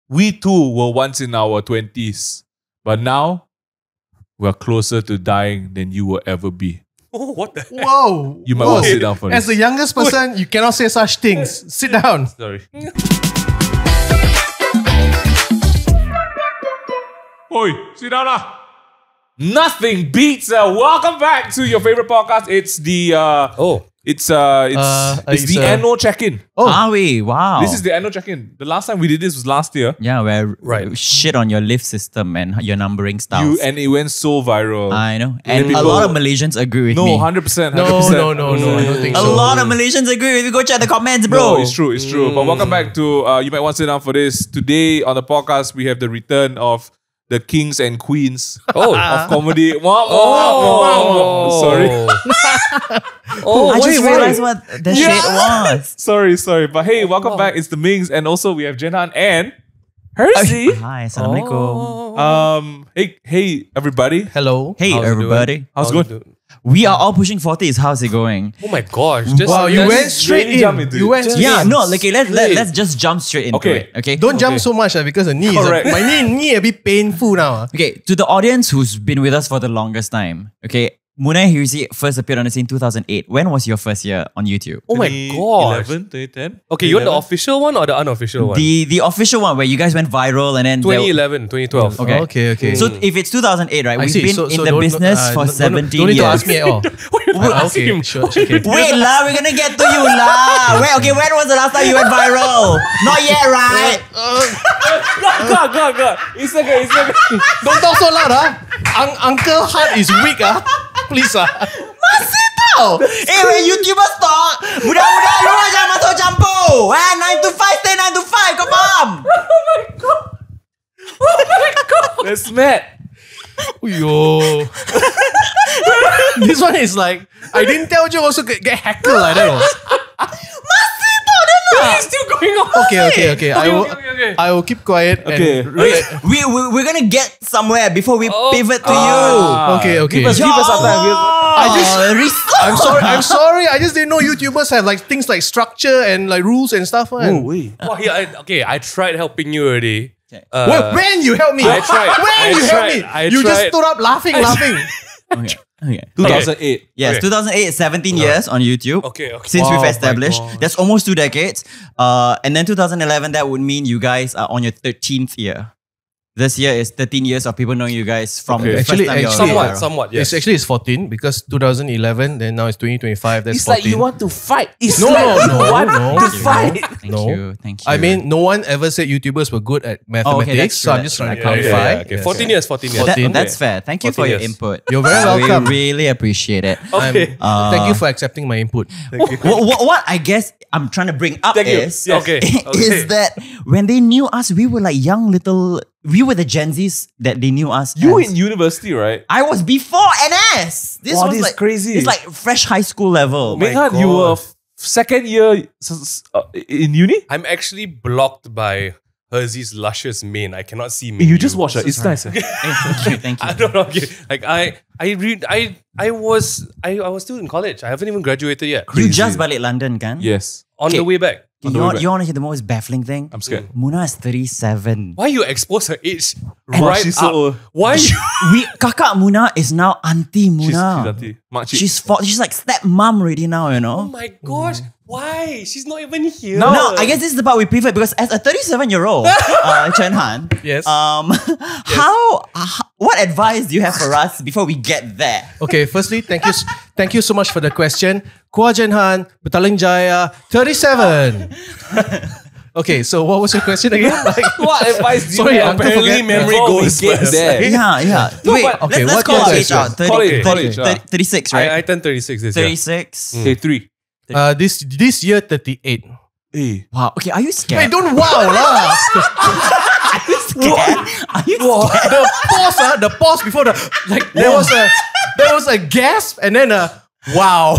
we too were once in our 20s, but now we're closer to dying than you will ever be. Oh, what the heck? Whoa. You might want to sit down for As this. the youngest person, you cannot say such things. Sit down. Sorry. Oi, sit down lah. Nothing beats welcome back to your favorite podcast. It's the it's the annual check-in. Oh, are we? Wow. This is the annual check-in. The last time we did this was last year. Yeah, where shit on your lift system and your numbering styles. And it went so viral. I know. And a lot of Malaysians agree with me. No, 100%. No, I don't think A so. lot of Malaysians agree with me. Go check the comments, bro. No, it's true. But welcome back to You Might Want to Sit Down for this. Today on the podcast, we have the return of the kings and queens of comedy. Sorry. I just realized what the shit was. Sorry. But hey, welcome back. It's the Mings. And also we have Jenhan and Hirzi. Hi, assalamualaikum. Hey, everybody. Hello. Hey, everybody. How's it going? We are all pushing 40s. How's it going? Oh my gosh. Wow, you went straight in. Let's just jump straight into it. Okay. Don't jump so much because the knee my knee a bit painful now. Okay, to the audience who's been with us for the longest time. Okay, Muna and Hirzi first appeared on the scene in 2008. When was your first year on YouTube? Oh my gosh. 2011, 2010? Okay, you want the official one or the unofficial one? The official one where you guys went viral and then 2011, 2012. Okay. So if it's 2008, right? We've been in the business for 17 years. Don't need to ask me at all. Okay, sure. Wait lah, we're gonna get to you lah. When was the last time you went viral? Not yet, right? God. It's okay. Don't talk so loud, Uncle Heart is weak, Please, Masih tau. When YouTubers talk, budak-budak luar jangan masuk campur. 9 to 5, stay 9 to 5, kau faham? Oh my god. That's mad. Yo. This one is like, I didn't tell you also get heckled like that. Masih tau dia nak. What is still going on? Okay. I will keep quiet. Okay. We're gonna get somewhere before we pivot to you. Okay. Give us some time. I'm sorry. I just didn't know YouTubers have like things like structure and like rules and stuff. I tried helping you already. When you help me? I tried. You just stood up laughing. Okay. 2008. Yes, 2008, 17 years on YouTube. Okay. Since we've established. That's almost 2 decades. And then 2011, that would mean you guys are on your 13th year. This year is 13 years of people knowing you guys from the first time you're somewhat, yes. It's 14 because 2011, then now it's 2025. That's It's 14. like you want to fight. No. Thank you. I mean, no one ever said YouTubers were good at mathematics, so I'm just trying to clarify. Okay. 14 years. That's fair. Thank you for your input. You're very welcome. We really appreciate it. Thank you for accepting my input. What I guess I'm trying to bring up is that when they knew us, we were like young little... We were the Gen Zs that they knew us. You were in university, right? I was before NS. This was like crazy. It's like fresh high school level. Ming, you were second year in uni? I'm actually blocked by Hirzi's luscious mane. I cannot see Ming. You just watch it. It's nice. Thank you. I don't know. Okay. Like I was still in college. I haven't even graduated yet. You just balik London, kan? Yes. On the way back. You want to hear the most baffling thing? I'm scared. Muna is 37. Why you expose her age right she's up? so old. Why you... Kakak Muna is now Auntie Muna. She's She's like stepmom already now, you know? Oh my gosh. Why? She's not even here. No, I guess this is the part we pivot because as a 37-year-old, Jenhan, yes. What advice do you have for us before we get there? Okay, firstly, thank you so much for the question. Kuah Jenhan, Petaling Jaya, 37. Okay, so what was your question again? What advice do you have? Apparently memory goes first. Yeah. No, wait, okay, let's call our age out. 36, right? I turned 36 this year. 36. Okay, 3. This year, 38. Hey. Wow. Okay, are you scared? Wait, don't wow lah. Are you scared? Are you scared? The pause before the there was a gasp and then a wow.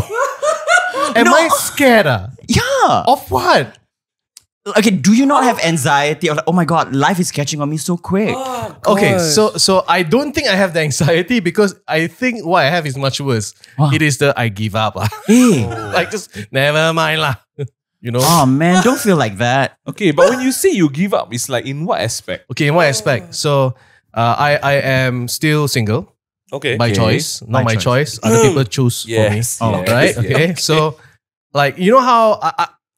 Am I scared? Yeah. Of what? Okay, do you not have anxiety? Or like, oh my god, life is catching on me so quick. Okay, so I don't think I have the anxiety because I think what I have is much worse. It is the I give up. Hey. Like just never mind lah. You know? Oh man, don't feel like that. Okay, but when you say you give up, it's like in what aspect? Okay, in what aspect? So, I am still single. Okay. By choice, not my choice. Other people choose for me. Oh, Right? yes, Okay. So, like, you know how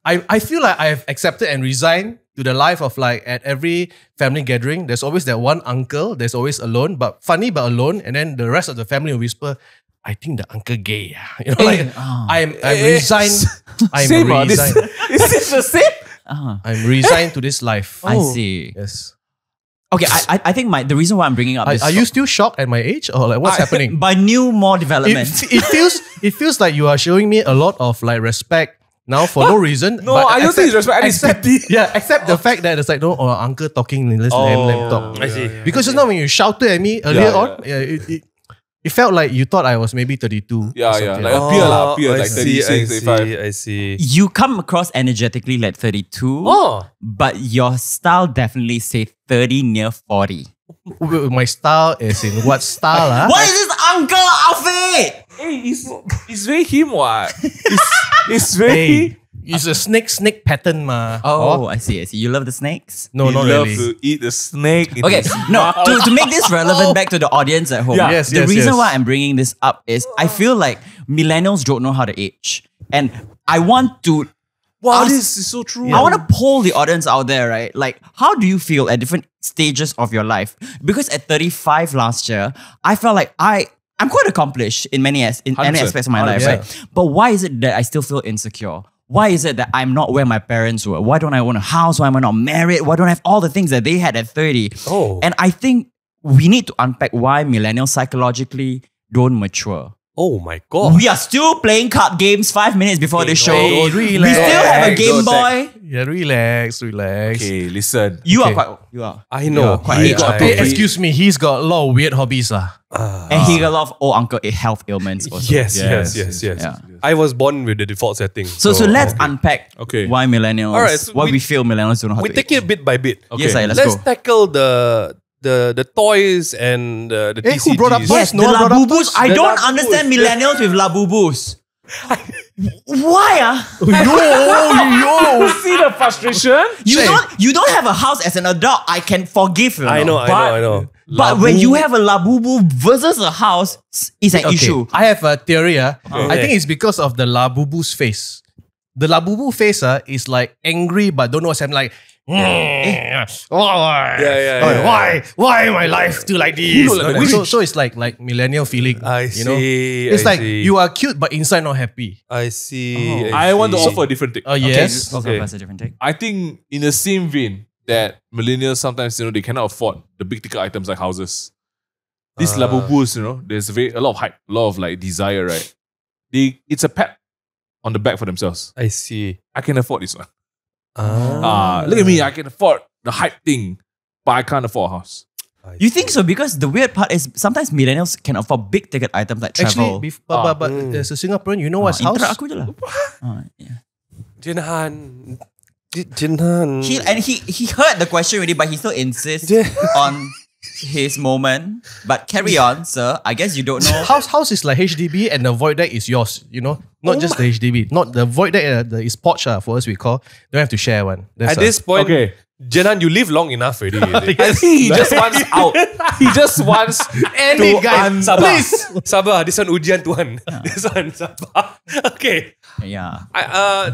I feel like I have accepted and resigned to the life of like at every family gathering, there's always that one uncle, there's always alone, but funny but alone. And then the rest of the family will whisper, I think the uncle gay. You know, like I'm resigned. I'm resigned. Is this the same? I'm resigned to this life. I see. Yes. Okay, I think the reason why I'm bringing up this... Are you still shocked at my age? Or like what's happening? By more development. It feels like you are showing me a lot of like respect now for no reason. No, I don't think it's respect. It's pity. Yeah, except the fact that it's like, no, uncle talking, let's let him talk. I see. Because just now when you shouted at me earlier on, it felt like you thought I was maybe 32. Yeah, like appear like 36, 35. I see. You come across energetically like 32, but your style definitely say 30 near 40. My style is in what style? What is this uncle outfit? Hey, it's very him what? It's very... It's a snake pattern ma. Oh, I see. You love the snakes? No, not love really. to eat the snake. Okay, no, to make this relevant back to the audience at home. Yeah. The reason why I'm bringing this up is I feel like millennials don't know how to age. And I want to... Wow, this is so true. I want to poll the audience out there, right? Like, how do you feel at different stages of your life? Because at 35 last year, I felt like I'm quite accomplished in many aspects of my life, right? But why is it that I still feel insecure? Why is it that I'm not where my parents were? Why don't I own a house? Why am I not married? Why don't I have all the things that they had at 30? And I think we need to unpack why millennials psychologically don't mature. Oh my God. We are still playing card games 5 minutes before the show. relax. We still have a Game Boy. Yeah, relax. Okay, listen. You Okay. are. I know. Excuse me, he's got a lot of weird hobbies. And he got a lot of old uncle health ailments also. Yes. Yeah. I was born with the default setting. So let's unpack why millennials, All right, so why we feel millennials don't know how we to take age. it bit by bit. Okay. Yes, let's Let's go. tackle the toys and the TCGs. who brought up toys? Yes, No the one brought up Labubus. toys? I The don't Labubus. understand millennials with Labubus. Why? Yo! See the frustration? You don't have a house as an adult. I can forgive you. I know. But when you have a Labubu versus a house, it's an issue. I have a theory. I think it's because of the Labubu's face. The Labubu face is like angry but don't know what's happening. Like, Yeah. why my life still like this? So it's like millennial feeling. I you know? see. It's I like see. you are cute but inside not happy. I see. I want to see. offer a different take. Yes. Okay. That's a different take. I think in the same vein that millennials sometimes, they cannot afford the big ticket items like houses. These Labubus, there's a lot of hype, a lot of like desire, right? It's a pat on the back for themselves. I see. I can afford this one. Look at me, I can afford the hype thing, but I can't afford a house. You think so? Because the weird part is sometimes millennials can afford big ticket items like travel. Actually, but as a Singaporean, you know what's house? Interact aku je lah. Yeah. Jenhan. He heard the question already, but he still insists on his moment. But carry on, sir. I guess you don't know. House is like HDB and the void deck is yours, Not just the HDB. Not the void deck is porch for us we call. Don't have to share one. At this point, Jenhan, you live long enough already. I think he just wants out. He just wants to guys, Sabar. Sabar. This one ujian Tuhan. This one sabar. Okay. Yeah.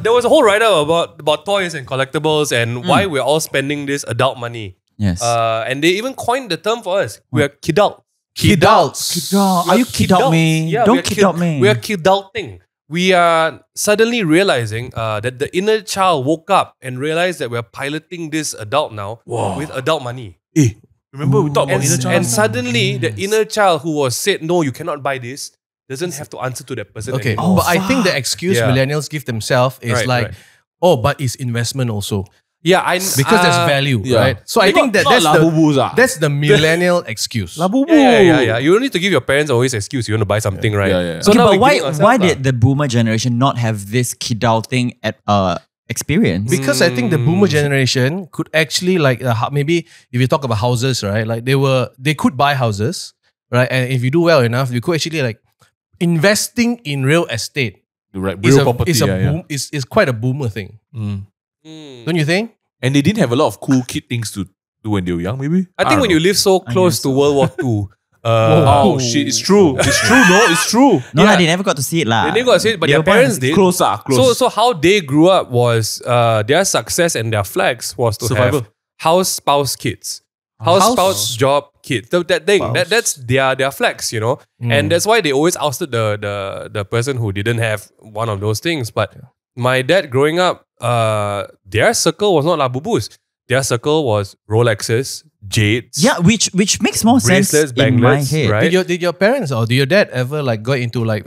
There was a whole write about toys and collectibles and why we're all spending this adult money. Yes. And they even coined the term for us. We are kidult. Kidults. Are you kidult me? Yeah, Don't kidult me. We are kidulting. We are suddenly realizing that the inner child woke up and realized that we're piloting this adult now with adult money. Remember we talked about inner child? And suddenly the inner child who was said, no, you cannot buy this, doesn't have to answer to that person Okay, anymore. but I think the excuse millennials give themselves is but it's investment also. Yeah, Because there's value, right? So I think that's the millennial excuse. Labubu. Yeah. You don't need to give your parents always excuse. You want to buy something, right? Yeah. So Okay, now but we're giving ourselves why did the boomer generation not have this kidulting experience? Because I think the boomer generation could actually maybe if you talk about houses, right? Like they could buy houses, right? And if you do well enough, you could actually investing in real estate. Right, is real a, property. is a yeah, boom, is quite a boomer thing. Mm. Don't you think? And they didn't have a lot of cool kid things to do when they were young, maybe? I think when you live so close to World War II, Oh shit, it's true. It's true, no? It's true. No, Yeah. they never got to see it lah. they didn't got to see it, but They their were born parents did. Close. So how they grew up was their success and their flex was to Survival. have house spouse kids. House spouse job kids. That thing. That's their flex, you know. And that's why they always ousted the person who didn't have one of those things. But my dad growing up, their circle was not Labubus. Their circle was Rolexes, Jades. Yeah, which makes more sense Bracelets, in my banglets, head. right? Did your parents or did your dad ever like got into like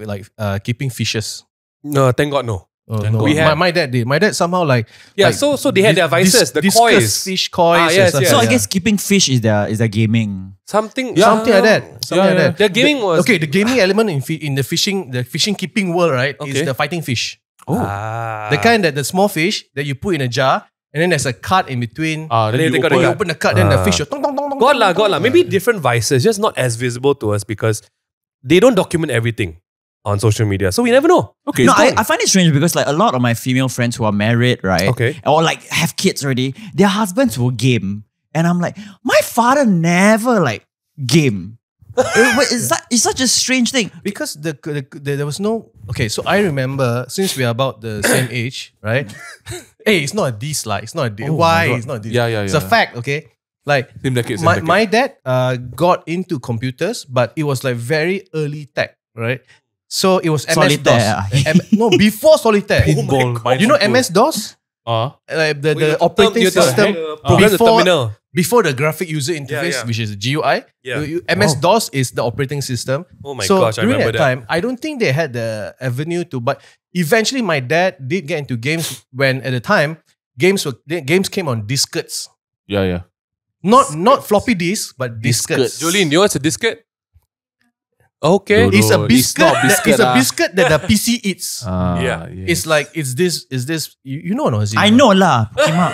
keeping fishes? No, thank God no. Oh, Thank no. God. We had- my dad did. My dad somehow like Yeah, so they had their vices, the discus coys. fish coys. and yes, stuff. yes. So I Yeah. guess keeping fish is their gaming. Something Something like that. Something like that. Their gaming was Okay, the gaming element in the fishing keeping world, right, is Okay. the fighting fish. Ah. The kind that the small fish that you put in a jar and then there's a cut in between. Then Then you they got open you the- open the cut, then the fish will tong, tong, tong, tong, God tong, lah, tong, God lah. tong. Maybe different vices, just not as visible to us because they don't document everything on social media. So we never know. Okay. No, it's I find it strange because like a lot of my female friends who are married, right? Okay. Or like have kids already, their husbands will game. And I'm like, my father never like game. It's such a strange thing. Because there was no. Okay, so I remember since we are about the same age, right? Hey, it's not a dislike. It's not a dislike. Oh my Why? God. It's not a dislike. Yeah. It's a fact, okay? Like Same decade, same my, decade. my dad got into computers, but it was like very early tech, right? So it was Solitaire. MS-DOS. No, before Solitaire. Pinball, You know MS-DOS? Like the operating system program the terminal. before the graphic user interface, yeah. which is GUI. Yeah. MS-DOS is the operating system. Oh my So gosh, I during remember that that. time, I don't think they had the avenue to. But eventually, my dad did get into games when at the time games came on diskettes, Yeah. not floppy disks, but diskettes. Jolene, you know what's a disket? Okay. No, It's a no, it's biscuit. not biscuit, It's a ah. biscuit that the PC eats. Yeah. It's like it's this. You know, no? I know lah. Pokemon.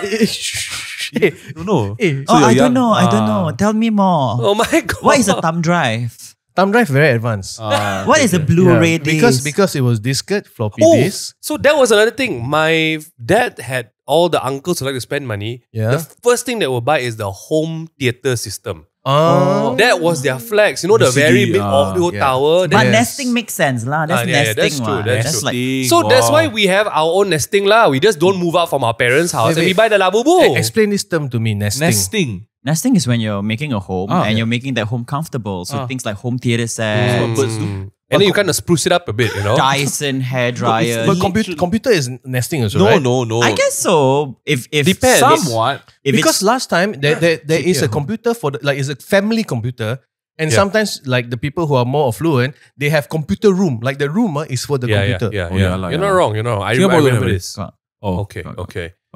Hey, No. hey, Oh, you're I young. don't know. Tell me more. Oh my God. What is a thumb drive? thumb drive very advanced. What is a Blu-ray disc? Because it was disket, floppy Oh, disk. so that was another thing. My dad had all the uncles who like to spend money. Yeah. The first thing they will buy is the home theater system. Oh, That was their flex. You know, the VCD, very big audio yeah. tower. But Yes. nesting makes sense lah. That's yeah, nesting that's true, one. that's true. like So that's why we have our own nesting lah. We just don't move out from our parents' house and we buy the Labubu. Explain this term to me, nesting. nesting is when you're making a home and yeah. you're making that home comfortable. So things like home theater sets, birds do. And then you kind of spruce it up a bit, you know? Dyson hair dryer. But computer is nesting also, right? No. I guess so. If Depends. Somewhat. if Because it's, last time there is a computer for it's a family computer, and Yeah. sometimes like the people who are more affluent, they have computer room. Like the room is for the computer. Yeah. Oh, yeah lah, You're yeah not lah. wrong, you know. I Singapore don't remember have it. this. Oh, Okay.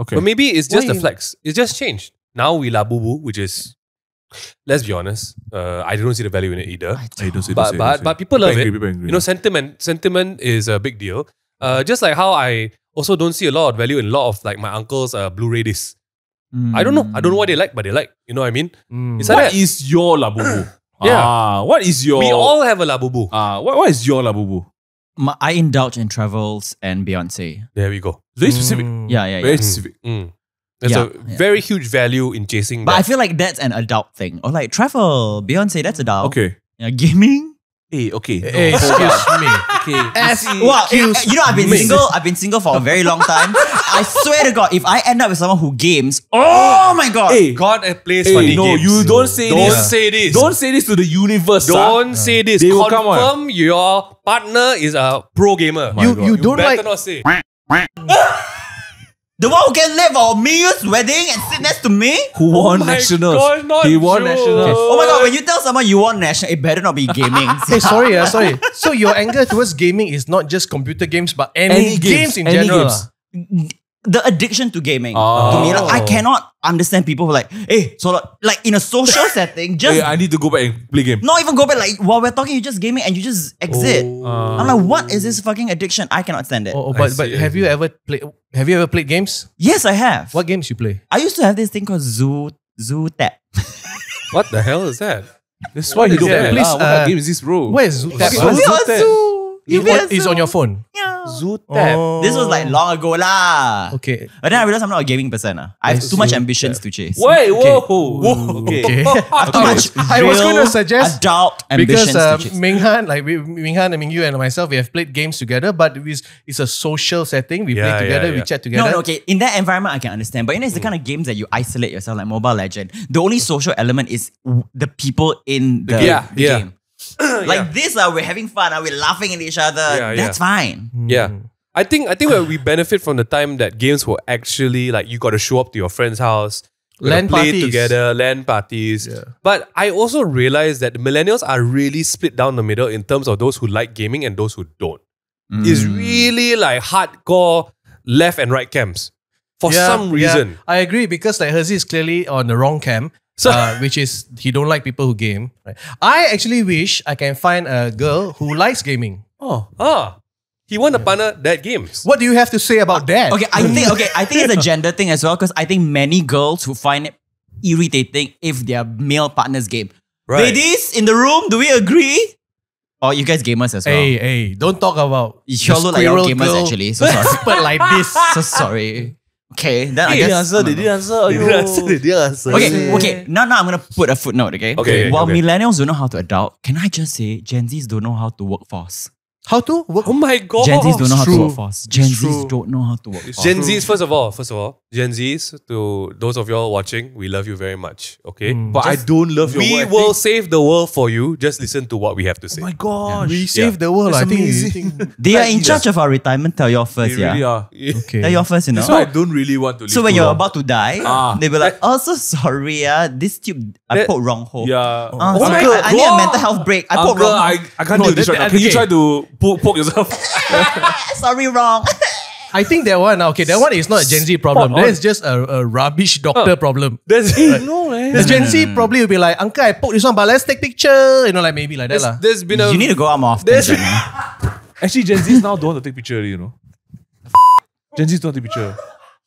okay. But maybe it's just Why a you- flex. It's just changed. Now we Labubu, which is, let's be honest, I don't see the value in it either. Hey, don't say, But people love it. People angry. You know, sentiment is a big deal. Just like how I also don't see a lot of value in a lot of like my uncle's Blu-ray discs. I don't know. I don't know what they like, but they like. You know what I mean? Mm. It's like What that. is your Labubu? Yeah. What is your... We all have a Labubu. what is your Labubu? I indulge in travels and Beyonce. There we go. Very specific. Yeah. Very specific. There's Yeah, a very huge value in chasing But I that. feel like that's an adult thing. Or like travel, Beyonce, that's adult. Okay. Yeah, gaming. Hey, okay. Hey, excuse me. Okay. Well, Excuse you know, I've been me. single. I've been single for a very long time. I swear to God, if I end up with someone who games, oh my God. Hey, God a place hey, funny no, games. you don't say Don't this. say this. Don't say this to the universe. Don't say this. They will come on. Confirm your partner is a pro gamer. You don't better like not say. The one who can live our Mia's wedding and sit next to me? Who won Oh my nationals? God, not he won Joe. nationals. Oh my God, when you tell someone you want national, it better not be gaming. Hey, sorry. So your anger towards gaming is not just computer games, but any games in any general. games. The addiction to gaming. Oh. To me, like, I cannot understand people who are like, hey, so like in a social setting, just Hey, I need to go back and play game. not even go back. Like while we're talking, you're just gaming and you just exit. I'm like, what is this fucking addiction? I cannot stand it. But see, I have you ever played games? Yes, I have. What games you play? I used to have this thing called Zoo Tap. What the hell is that? That's why you don't Yeah, play. please, What kind of game is this, bro? Where is Zoo? Okay, Zoo? what's Zoo Tap? You It's on your phone. Yeah. Zootap. This was like long ago lah. Okay. But then I realized I'm not a gaming person. I have too much ambitions to chase. Wait, whoa. Okay. Too much I was going to suggest adult ambitions because to chase. Minghan, Minghan and Mingyu and myself, we have played games together, but it's a social setting. We play together, we chat together. No, okay. In that environment, I can understand. But it's the kind of games that you isolate yourself, like Mobile Legend. The only social element is the people in the game. Like this, we're having fun, we're laughing at each other. That's fine. Yeah. I think where we benefit from the time that games were actually like you got to show up to your friend's house, LAN play parties. together, LAN parties. Yeah. But I also realized that millennials are really split down the middle in terms of those who like gaming and those who don't. It's really like hardcore left and right camps for some reason. I agree because like Hirzi is clearly on the wrong camp. Which is he don't like people who game. Right? I actually wish I can find a girl who likes gaming. He want a partner that games. What do you have to say about that? Okay, I think it's a gender thing as well because I think many girls who find it irritating if their male partners game. Right. Ladies in the room, do we agree? Or you guys gamers as well? Hey, don't talk about You sure look like you're gamers actually. So sorry. But like this. So sorry. Okay, then I guess They didn't answer. Okay. Now I'm gonna put a footnote. Okay. While millennials don't know how to adult, can I just say Gen Zs don't know how to workforce? How to work? Oh my god. Gen Zs don't know how to true. workforce. Gen Zs don't know how to workforce. Gen Zs, first of all, Gen Zs, to those of y'all watching, we love you very much. Okay? But I don't love your We work will ethic. save the world for you. Just listen to what we have to say. Oh my gosh. We save the world. That's I think amazing. They are in charge of our retirement. Tell your first, They really are. Okay. Tell your first, you know. So I don't really want to live So when too you're long. about to die, they'll be like, "Oh, so sorry, this tube I put wrong hole. Yeah. Oh, sorry, I need a mental health break. I put Uncle, wrong hole. I can't do this right now. Can you try to poke yourself? Sorry, wrong." I think that one, that one is not a Gen Z problem. That is just a rubbish doctor problem. There's The Gen Z probably will be like, Uncle, I poked this one, but let's take picture. You know, like maybe like that lah. there's been a You need to go out more often. There's- Actually, Gen Zs now don't want to take picture, you know. Gen Zs don't take picture.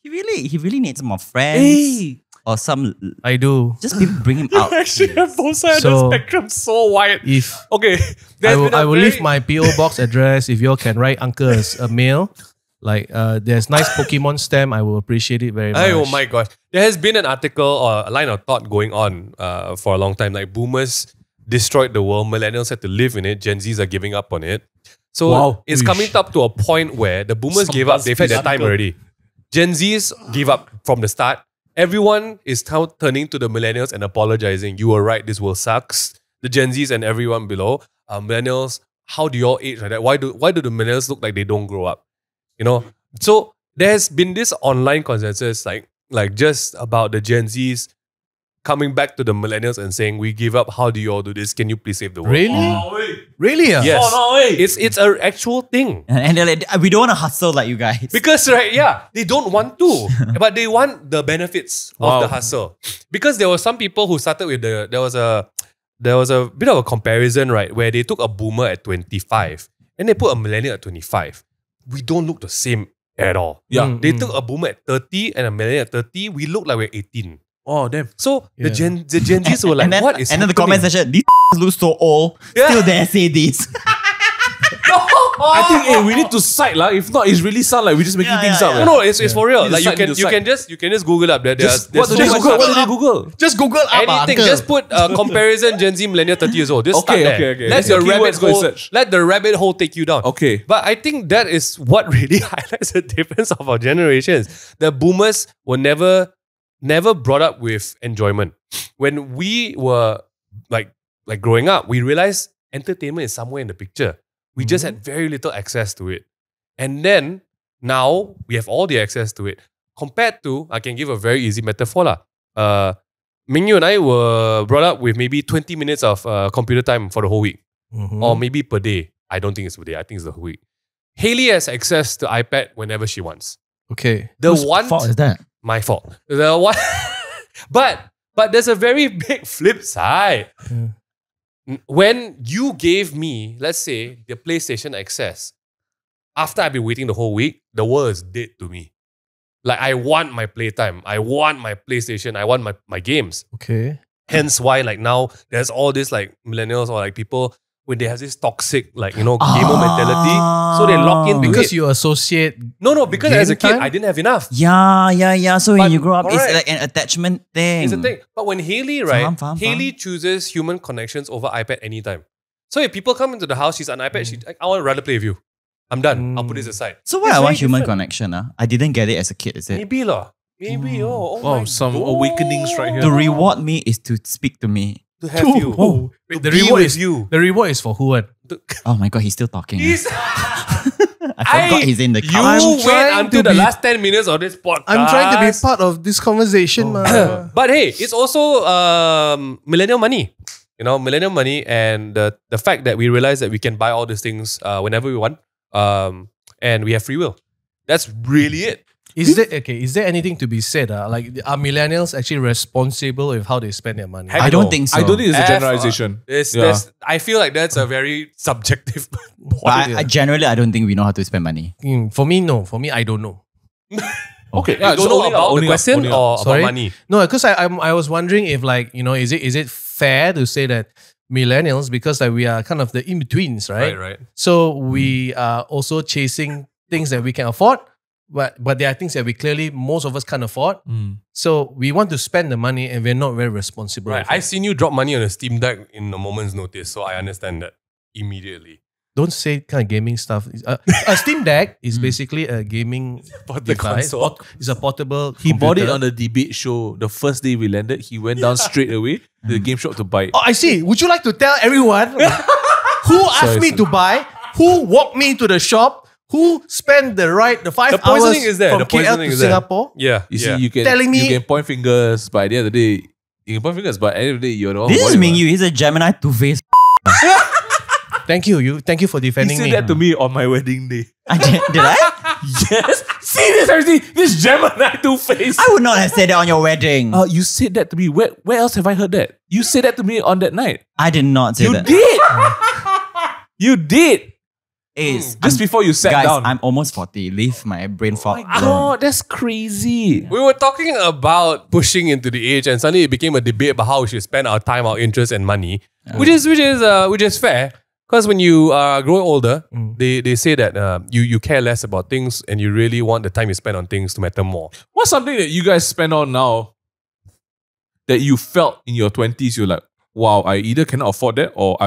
He really needs more friends. Or some, I do. just people bring him out. actually have both sides So- of the spectrum so wide. If Okay. I will leave my PO box address if you all can write Uncle as a mail. Like there's nice Pokemon stamp. I will appreciate it very much. Oh my gosh. There has been an article or a line of thought going on for a long time. Like boomers destroyed the world. Millennials had to live in it. Gen Zs are giving up on it. So Wow. it's coming up to a point where the boomers gave up. They've had their time already. Gen Zs gave up from the start. Everyone is now turning to the millennials and apologizing. You were right. This world sucks. The Gen Zs and everyone below. Millennials, how do you all age like that? Why do the millennials look like they don't grow up? You know? So there's been this online consensus like just about the Gen Zs coming back to the millennials and saying, we give up. How do you all do this? Can you please save the world? Really? Really? Yes. It's an actual thing. And they're like, we don't want to hustle like you guys. Because they don't want to, but they want the benefits of the hustle. Because there were some people who started with there was a bit of a comparison, right, where they took a boomer at 25 and they put a millennial at 25. We don't look the same at all. Yeah. They took a boomer at 30 and a millennial at 30. We look like we're 18. Oh, damn. So the Gen Zs were like, and then, what is and then the happening? comment section, these look so old. Yeah. Still dare say this. I think we need to cite lah. If not, it's really sound like we're just making things up. No, it's for real. Need Like to you cite, can just Google up there. What do they Google? Just Google up, Anything. Uncle. Just put comparison Gen Z millennial 30 years old. Just start there. Okay. Let the Keywords go and search. let the rabbit hole take you down. Okay. But I think that is what really highlights the difference of our generations. The boomers were never brought up with enjoyment. When we were like growing up, we realized entertainment is somewhere in the picture. We just had very little access to it. And then now we have all the access to it. Compared to, I can give a very easy metaphor lah. Ming and I were brought up with maybe 20 minutes of computer time for the whole week. Or maybe per day. I don't think it's per day. I think it's the whole week. Haley has access to iPad whenever she wants. Okay. Whose fault is that? My fault. The one, but there's a very big flip side. When you gave me, let's say, the PlayStation access, after I've been waiting the whole week, the world is dead to me. Like, I want my playtime. I want my PlayStation. I want my games. Okay. Hence why, like, now there's all this like millennials or like people when they have this toxic, like, you know, gamer mentality. So they lock in because you associate. No, because as a kid, time? I didn't have enough. Yeah. So when But- you grow up, it's correct. like an attachment thing. It's a thing. But when Haley, right? Faham. Haley chooses human connections over iPad anytime. So if people come into the house, she's on iPad, she's like, I would rather play with you. I'm done. I'll put this aside. So why It's I want very human different. connection? I didn't get it as a kid, is it? Maybe lah. Maybe. Oh Wow, my some God. awakenings right here. To reward me is to speak to me. To have you. Oh, To the be reward with is you. The reward is for who? One? Oh my god, he's still talking. He's- I forgot he's in the You couch. wait trying until to the be- last 10 minutes of this podcast. I'm trying to be part of this conversation, man. But hey, it's also millennial money. You know, millennial money, and the fact that we realize that we can buy all these things whenever we want, and we have free will. That's really it. Is there anything to be said? Like, are millennials actually responsible with how they spend their money? I don't think so. I don't think it's a F- generalization. I feel like that's a very subjective But point. I generally, I don't think we know how to spend money. For me, no. For me, I don't know. Okay, You don't so know owning about up, the owning up, question owning up. or Sorry? about money? No, because I was wondering if, like, you know, is it fair to say that millennials, because like we are kind of the in-betweens, right? Right. So we are also chasing things that we can afford, but there are things that most of us can't afford. So we want to spend the money and we're not very responsible. Right. with it. I've seen you drop money on a Steam Deck in a moment's notice, so I understand that immediately. Don't say kind of gaming stuff. A Steam Deck is basically a gaming the device. console. It's a portable He bought it computer. on the debate show. The first day we landed, he went down straight away to the game shop to buy it. Oh, I see. Would you like to tell everyone who asked me to buy, who walked me to the shop, who spent the 5 The hours poisoning is there. from The KL poisoning to is there. Singapore? Yeah. You see, you can Telling me- you can point fingers, but at the end of the day, you can point fingers, but at the end of the day, you're the one who This bought is it, Ming man. Yu. He's a Gemini two-faced. Thank you. Thank you for He defending said me. that to me on my wedding day. Did I? Yes. See this, Hirzi? This Gemini two-face. I would not have said that on your wedding. You said that to me. Where else have I heard that? You said that to me on that night. I did not say You that. did. You did. Just before you sat Guys, down. I'm almost 40. Leave my brain fog. alone. God, that's crazy. We were talking about pushing into the age, and suddenly it became a debate about how we should spend our time, our interest, and money, which is fair. Because when you grow older, they say that you care less about things, and you really want the time you spend on things to matter more. What's something that you guys spend on now that you felt in your 20s, you're like, wow, I either cannot afford that or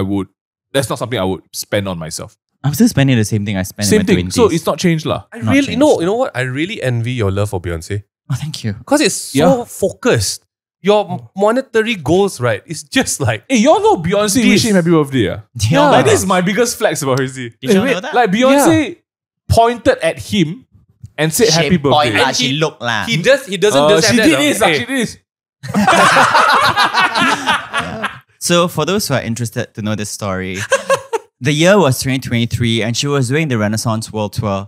that's not something I would spend on myself. I'm still spending the same thing I spent Same in my thing. 20s. So it's not changed lah. I Not really, changed. no, you know what? I really envy your love for Beyonce. Oh, thank you. Because it's so focused. Your monetary goals, right? It's just like, Hey, y'all know Beyonce This- wishing him happy birthday. Yeah. Like, this is my biggest flex about Hirzi. Did you wait, know that? Like Beyonce pointed at him and said She happy point birthday. lah, she look lah. he doesn't She just have did that. this, Hey, she did this. So for those who are interested to know this story, the year was 2023 and she was doing the Renaissance World Tour.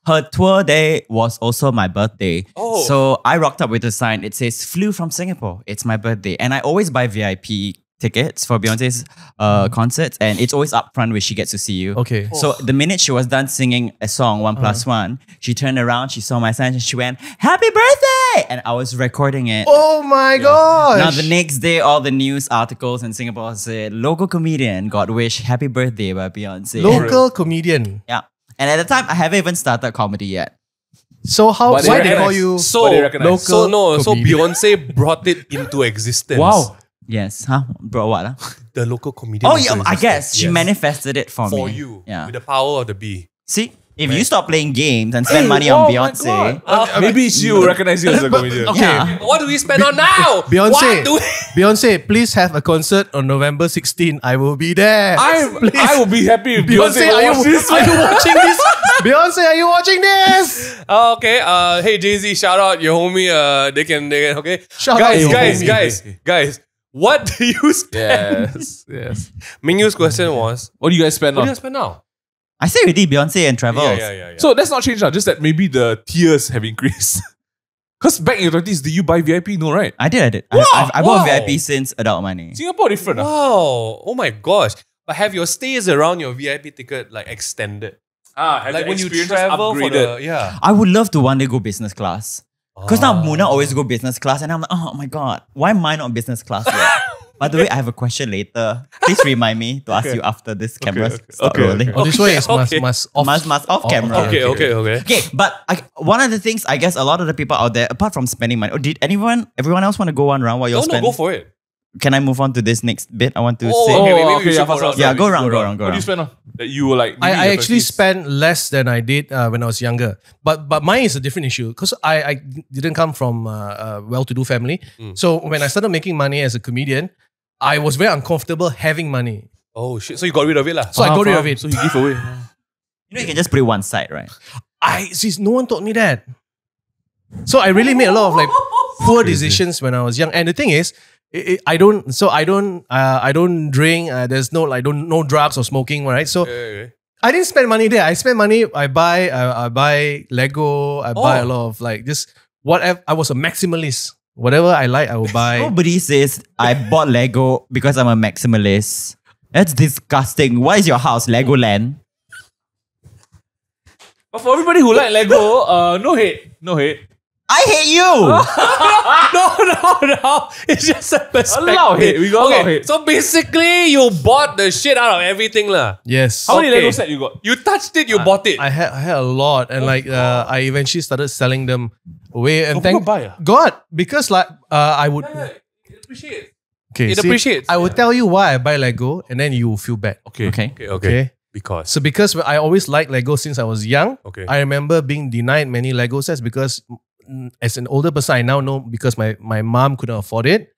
Her tour day was also my birthday. Oh. So I rocked up with a sign. It says, flew from Singapore. It's my birthday. And I always buy VIP tickets for Beyonce's concerts, and it's always up front where she gets to see you. Okay. So the minute she was done singing a song, 1+1, she turned around, she saw my sign, and she went, "Happy birthday!" And I was recording it. Oh my gosh. Now the next day, all the news articles in Singapore said, local comedian got wished happy birthday by Beyonce. Local comedian. Yeah. And at the time, I haven't even started comedy yet. So But why they they call recognize- you So, But they recognize. so comedian. Beyonce brought it into existence. Wow. Yes. Huh? Bro, what? Huh? The local comedian. Oh, into yeah, I existence. guess. She Yes. manifested it for me. For you. Yeah. With the power of the bee. See? If you stop playing games and spend money on oh my Beyonce, God. Maybe she will recognize you as a comedian. Okay. yeah. What do we spend on now? Beyonce, What do we... Beyonce, please have a concert on November 16. I will be there. I will be happy if Beyonce, Beyonce are watch this. you watching this? Beyonce, are you watching this? Okay, hey Jay-Z, shout out your homie. They can, okay? Shout out guys, your guys, homie. guys. What do you spend? Yes. Mingyu's question was, What do you guys spend what do on? you spend now? I say already Beyonce and travels. Yeah. So that's not changed now, just that maybe the tiers have increased. Because back in your 20s, did you buy VIP? No, right? I did. Wow, I bought wow. VIP since adult money. Singapore different. Wow. Oh my gosh. But have your stays around your VIP ticket like extended? Have Like the when you experiences travel for upgraded. the, yeah. I would love to one day go business class. Because now Muna always go business class and I'm like, oh my God, why am I not business class yet? By the way, I have a question later. Please remind me to ask you after this camera stop rolling. Oh, this way is must off. Must off camera. Okay. Okay, but one of the things I guess a lot of the people out there, apart from spending money, did everyone else want to go one round while you're No, spending? go for it. Can I move on to this next bit? I want to say. Okay, yeah, go around. Yeah, go around. What do you spend on? That you were like... I actually spent less than I did when I was younger. But mine is a different issue because I didn't come from a well-to-do family. So when I started making money as a comedian, I was very uncomfortable having money. Oh shit! So you got rid of it lah. So I got rid of it. So you give away. You can just put it one side, right? No one taught me that. So I really made a lot of like poor decisions when I was young. And the thing is, I don't drink. There's no drugs or smoking, right? So I didn't spend money there. I spend money. I buy Lego. I buy a lot of like just whatever. I was a maximalist. Whatever I like, I will buy. Nobody says I bought Lego because I'm a maximalist. That's disgusting. What is your house? Legoland? But for everybody who like Lego, no hate. I hate you! No. It's just a perspective. A lot of hate. We got a lot of hate. So basically, you bought the shit out of everything lah. Yes. How many Lego set you got? You touched it, you bought it. I had a lot, and I eventually started selling them away. And thank buy, God, because I would. It appreciates. Okay, It appreciates. I will tell you why I buy Lego, and then you will feel bad. Okay. Because Because I always liked Lego since I was young. Okay. I remember being denied many Lego sets because as an older person, I now know because my mom couldn't afford it.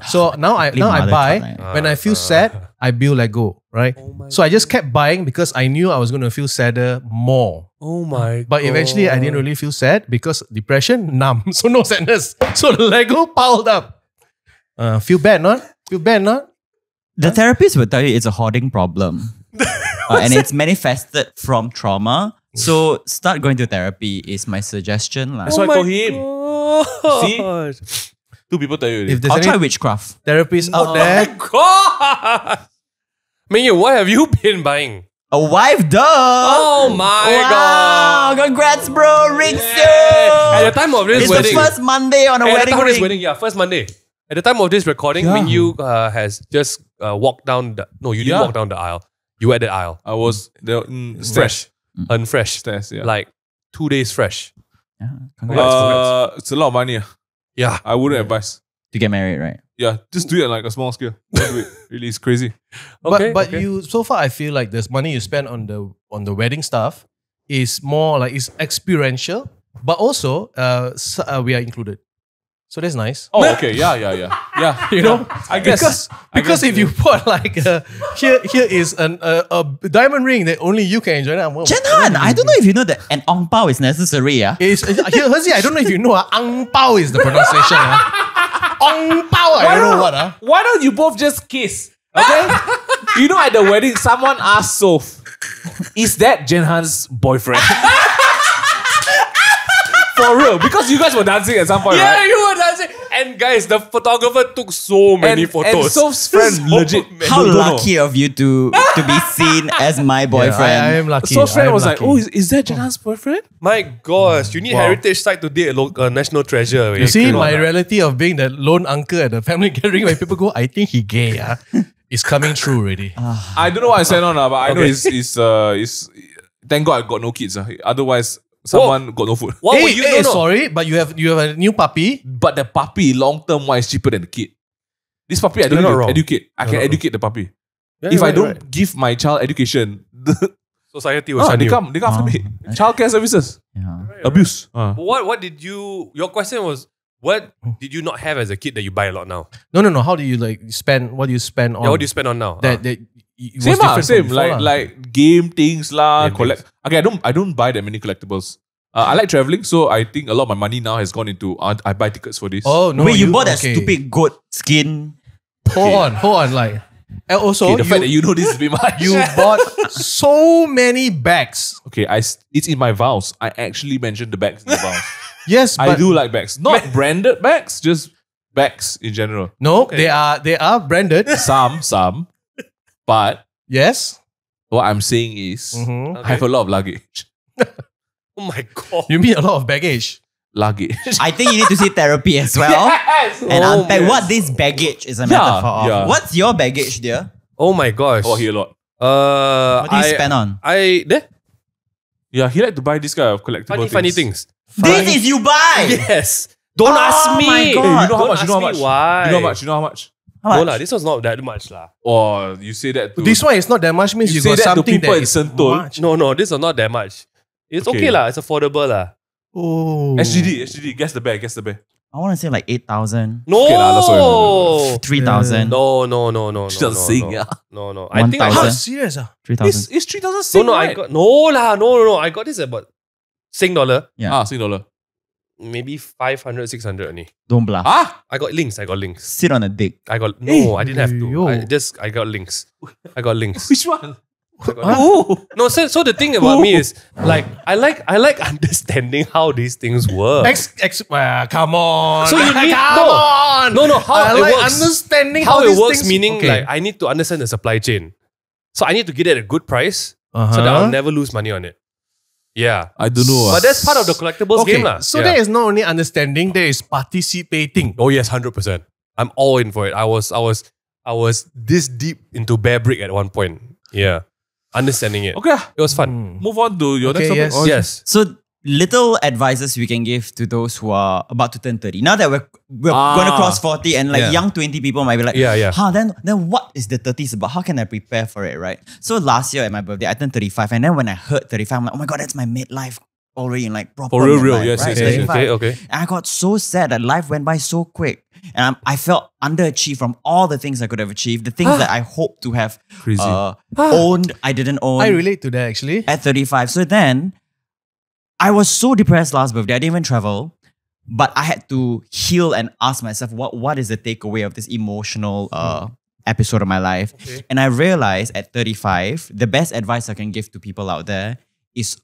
So now I buy. When I feel sad, I build Lego, right? So I just kept buying because I knew I was going to feel sadder more. Oh my But eventually I didn't really feel sad because depression, numb. So no sadness. So the Lego piled up. Feel bad, not? Feel bad, not? The therapist will tell you it's a hoarding problem. And it's manifested from trauma. So start going to therapy is my suggestion. That's why I told him. See? 2 people tell you already. If there's I'll any try witchcraft. therapists out there, God! Ming, what have you been buying? A wife, duh! Oh my God! Congrats, bro! Ring At the time of this It's wedding. the first Monday on a At the wedding time of this ring. wedding, yeah, first Monday. At the time of this recording, Ming Yu has just walked down the... No, you didn't walk down the aisle. You were at the aile. I was fresh. Unfresh. Stairs, yeah. Like 2 days fresh. Yeah, congrats. It's a lot of money. Yeah. I wouldn't advise. To get married, right? Yeah, just do it on like a small scale. Don't do it. Really, it's crazy. but you so far I feel like this money you spend on the wedding stuff is more like it's experiential, but also we are included. So that's nice. Oh, okay. Yeah. You know, I guess. Because if you put like here is a diamond ring that only you can enjoy. Jenhan, I don't know if you know that an ong pao is necessary. Hirzi, I don't know if you know ang pao is the pronunciation. Ong pao, I don't know what. Why don't you both just kiss? Okay? You know, at the wedding, someone asked Soph, is that Jenhan's boyfriend? For real, because you guys were dancing at some point, Yeah, right? you were dancing. And guys, the photographer took so many photos. And Soph's friend legit. How don't know. lucky of you to be seen as my boyfriend. I am lucky. Soph's friend I am was like, lucky. oh, is that Jenhan's boyfriend? My gosh, you need heritage site to date a national treasure. You see, my reality of being the lone uncle at the family gathering when people go, I think he gay, is coming true already. I don't know what I said on, but I know it's thank God I got no kids. Otherwise, someone got no food. What were you Hey, sorry, but you have a new puppy. But the puppy, long term wise, cheaper than the kid. This puppy, I don't need to educate. I can educate the puppy. If I don't give my child education, Society will shun they you. come after me. Childcare services. Yeah. Abuse. What did you... Your question was, what did you not have as a kid that you buy a lot now? No. How do you spend? What do you spend on? Yeah, what do you spend on now? that it was Same different from same. before, Like game things lah. Game Collect. Okay, I don't buy that many collectibles. I like traveling, so I think a lot of my money now has gone into I buy tickets for this. Oh no! Wait, you bought that stupid goat skin? Hold on. Like, and also the fact that you know this is a bit much. you bought so many bags. Okay, it's in my vows. I actually mentioned the bags in the vows. Yes, but I do like bags, not branded bags, just bags in general. no, they are branded. Some, but Yes. what I'm saying is Mhm. I have a lot of luggage. Oh my God. You mean a lot of baggage? luggage. I think you need to see therapy as well. And unpack what this baggage is a metaphor of. yeah. What's your baggage, dear? Oh my gosh. Oh, he a lot. What do you spend on? Yeah, he like to buy this kind of collectible Funny things. This is you buy! Yes. Don't ask me. my God. Hey, you know how Don't much? You know how ask much? me why. You know how much? You know how much? How No much? lah, this one's not that much lah. Oh, you say that to This one is not that much means You you, say got that to something people that in is Sentul. much. No, this is not that much. It's okay lah. It's affordable lah. Oh. SGD. Guess the bear. I want to say like 8,000, No. Okay lah, that's all. 3,000, No. She doesn't sing, yeah. No. I think I 1,000. got. How serious? 3,000. It's 3,000 Sing, No, right? I got. No. I got this about Sing dollar. Yeah. Sing dollar. Maybe 500, 600 only. Don't bluff. I got links. Sit on a dick. I got Hey, I didn't have to. yo. I got links. I got links. Which one? No, so the thing about me is like I like understanding how these things work. Come on. So you need come on. No, how I it like works. understanding How these it works, things- meaning Okay. like I need to understand the supply chain. So I need to get it at a good price so that Uh-huh. I'll never lose money on it. Yeah. I don't know. But that's part of the collectibles Okay, game lah. so Yeah. there is not only understanding, there is participating. Oh yes, 100%. I'm all in for it. I was this deep into BearBrick at one point. Yeah. Understanding it. Okay, It was fun. move on to your Okay, next topic. yes. Yes. So little advices we can give to those who are about to turn 30. Now that we're going to cross 40 and like Yeah. young 20 people might be like, Yeah. then what is the 30s about? How can I prepare for it, right? So last year at my birthday, I turned 35. And then when I heard 35, I'm like, oh my God, that's my midlife already in like proper For real, midlife, yes, right? yes, yes. 35. Okay. And I got so sad that life went by so quick. And I felt underachieved from all the things I could have achieved. The things that I hoped to have Crazy. owned, I didn't own I relate to that actually. at 35. So then I was so depressed last birthday. I didn't even travel. But I had to heal and ask myself, what is the takeaway of this emotional episode of my life? Okay. And I realized at 35, the best advice I can give to people out there is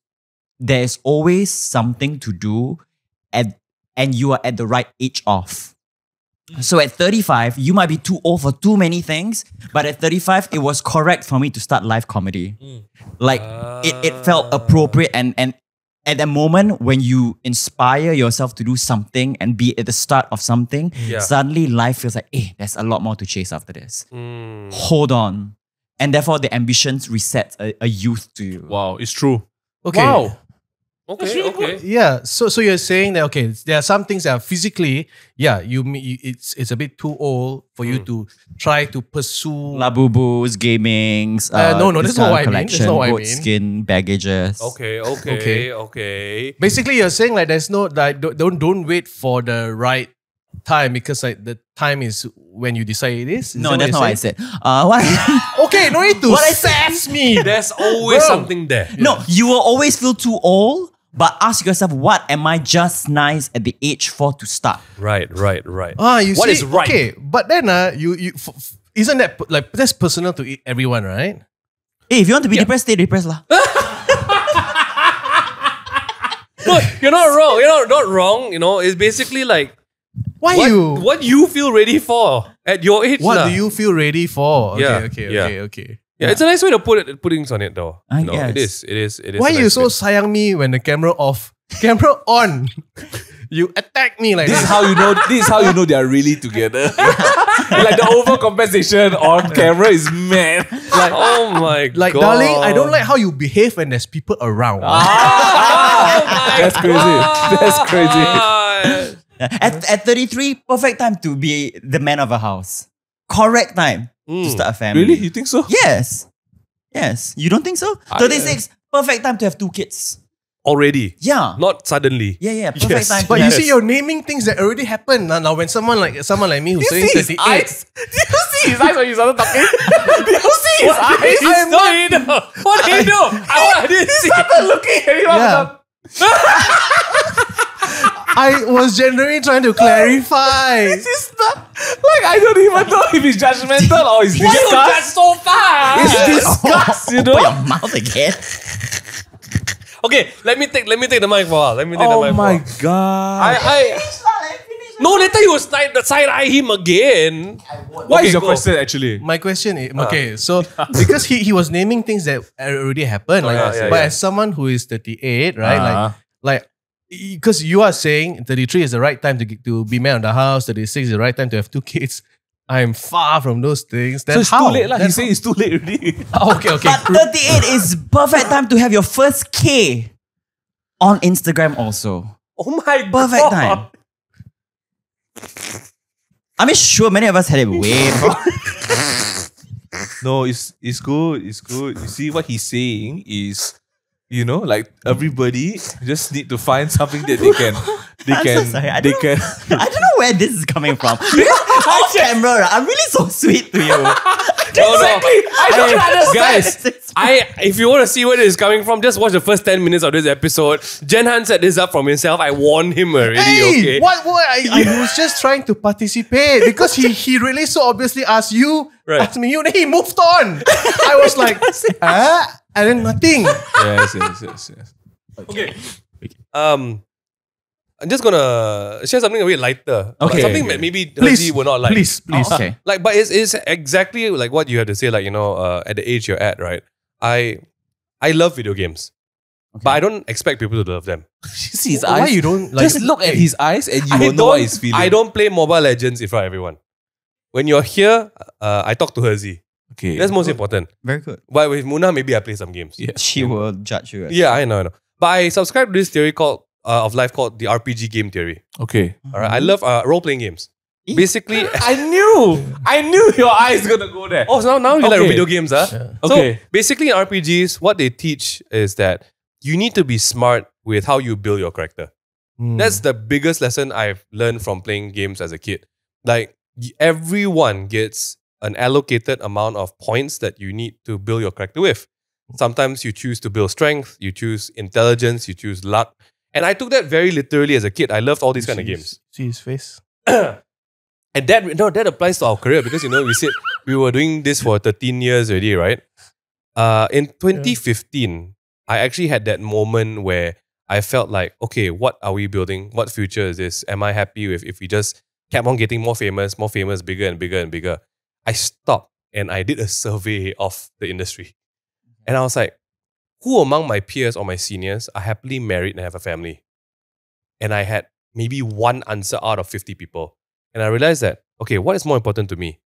there's always something to do and you are at the right age of. So at 35, you might be too old for too many things, but at 35, it was correct for me to start live comedy. Like it felt appropriate and at that moment when you inspire yourself to do something and be at the start of something, Yeah. suddenly life feels like, there's a lot more to chase after this. Mm. Hold on. And therefore the ambitions reset a youth to you. Wow, it's true. Okay. Wow. Okay. Yeah, so you're saying that okay, there are some things that are physically, it's a bit too old for you to try to pursue. Labubus, gamings, No, that's not style what I mean. collection, That's not what I goat mean. skin, baggages. Okay. Basically, you're saying like there's no like don't wait for the right time because like the time is when you decide it is. No, that's not what I said. What? Okay, no need to What I sass me. There's always something there. No, you will always feel too old, but ask yourself, what am I just nice at the age for to start? Right. You What see, is right? Okay, but then isn't that like that's personal to everyone, right? Hey, if you want to be depressed, stay depressed lah. No, you're not wrong. You're not wrong. You know, it's basically like what you feel ready for at your age. What lah. do you feel ready for? Yeah, Okay. Yeah, it's a nice way to put things on it though. I You know, it guess. is. Why a you nice so bit. sayang me when the camera off? Camera on. You attack me like This is that. how you know. This is how you know they are really together. Like the overcompensation on camera is mad. Oh my Like, god. darling, I don't like how you behave when there's people around. That's crazy. That's crazy. At 33, perfect time to be the man of a house. Correct time to start a family. Really? You think so? Yes. You don't think so? 36, perfect time to have 2 kids. Already. Yeah. Not suddenly. Yeah. Perfect Yes. time. But to you have- see, you're naming things that already happened. Now when someone like me who's saying 38, Did you see his eyes when you started talking? Did you see his eyes? What did he do? I didn't see. Started looking at you. Yeah. I was genuinely trying to clarify. It's not, like, I don't even know if it's judgmental or it's Why you judge disgust. so fast? It's disgust, you Open know? your mouth again. Okay, let me take the mic for a while. Let me take the mic Oh for a my while. god. No, later you will side eye him again. What is your go. question actually? My question is, okay, so because he was naming things that already happened, like, yeah, but yeah. as someone who is 38, right, Uh-huh. like because you are saying 33 is the right time to be man of the house, 36 is the right time to have 2 kids. I'm far from those things. Then So it's how? too late lah. Then He's saying it's too late already. okay. But 38 is perfect time to have your first K on Instagram also. Oh my Perfect god. time. I mean, sure, many of us had it way before. No, it's good. It's good. You see what he's saying is, you know, like everybody just need to find something that they can I'm so sorry. I don't can know where this is coming from. Because off camera, right, I'm really so sweet to you. Exactly. I don't understand. Guys, if you want to see where this is coming from, just watch the first 10 minutes of this episode. Jenhan set this up from himself. I warned him already. Hey, Okay. what? I was just trying to participate because he really so obviously asked you, asked me, and then he moved on. I was like, and then nothing. yes. Okay. I'm just gonna share something a bit lighter. Okay. Something that maybe Hirzi will not like. Please. Oh, okay. Like, but it's exactly like what you have to say. Like, you know, at the age you're at, right? I love video games, but I don't expect people to love them. See his Why eyes. you don't like? Just look at his eyes and you will know what he's feeling. I don't play Mobile Legends in front of everyone. When you're here, I talk to Hirzi. Okay. That's most important. Very good. But with Muna, maybe I play some games. Yeah. She will judge you. Yeah, I know. But I subscribe to this theory called of life called the RPG game theory. Okay. All right, I love role-playing games. Basically, I knew your eyes gonna go there. oh, so now you like Okay. video games, huh? Yeah. Okay. So basically, in RPGs, what they teach is that you need to be smart with how you build your character. That's the biggest lesson I've learned from playing games as a kid. Like, everyone gets an allocated amount of points that you need to build your character with. Sometimes you choose to build strength, you choose intelligence, you choose luck. And I took that very literally as a kid. I loved all these kind of games. See his face. And that applies to our career because, you know, we said we were doing this for 13 years already, right? In 2015, I actually had that moment where I felt like, okay, what are we building? What future is this? Am I happy with if we just kept on getting more famous, bigger and bigger and bigger? I stopped and I did a survey of the industry. And I was like, who among my peers or my seniors are happily married and have a family? And I had maybe one answer out of 50 people. And I realized that, okay, what is more important to me?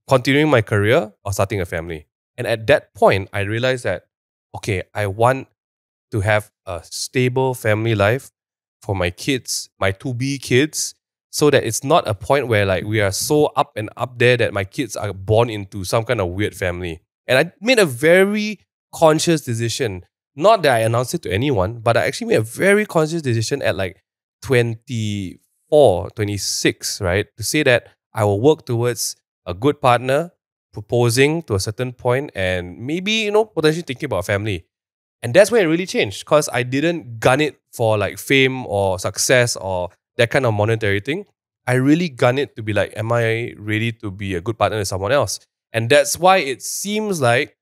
Continuing my career or starting a family? And at that point, I realized that, okay, I want to have a stable family life for my kids, my to-be kids, so that it's not a point where like we are so up and up there that my kids are born into some kind of weird family. And I made a very conscious decision. Not that I announced it to anyone, but I actually made a very conscious decision at like 24, 26, right? To say that I will work towards a good partner, proposing to a certain point, and maybe, you know, potentially thinking about family. And that's when it really changed because I didn't gun it for like fame or success or that kind of monetary thing. I really gun it to be like, am I ready to be a good partner to someone else? And that's why it seems like,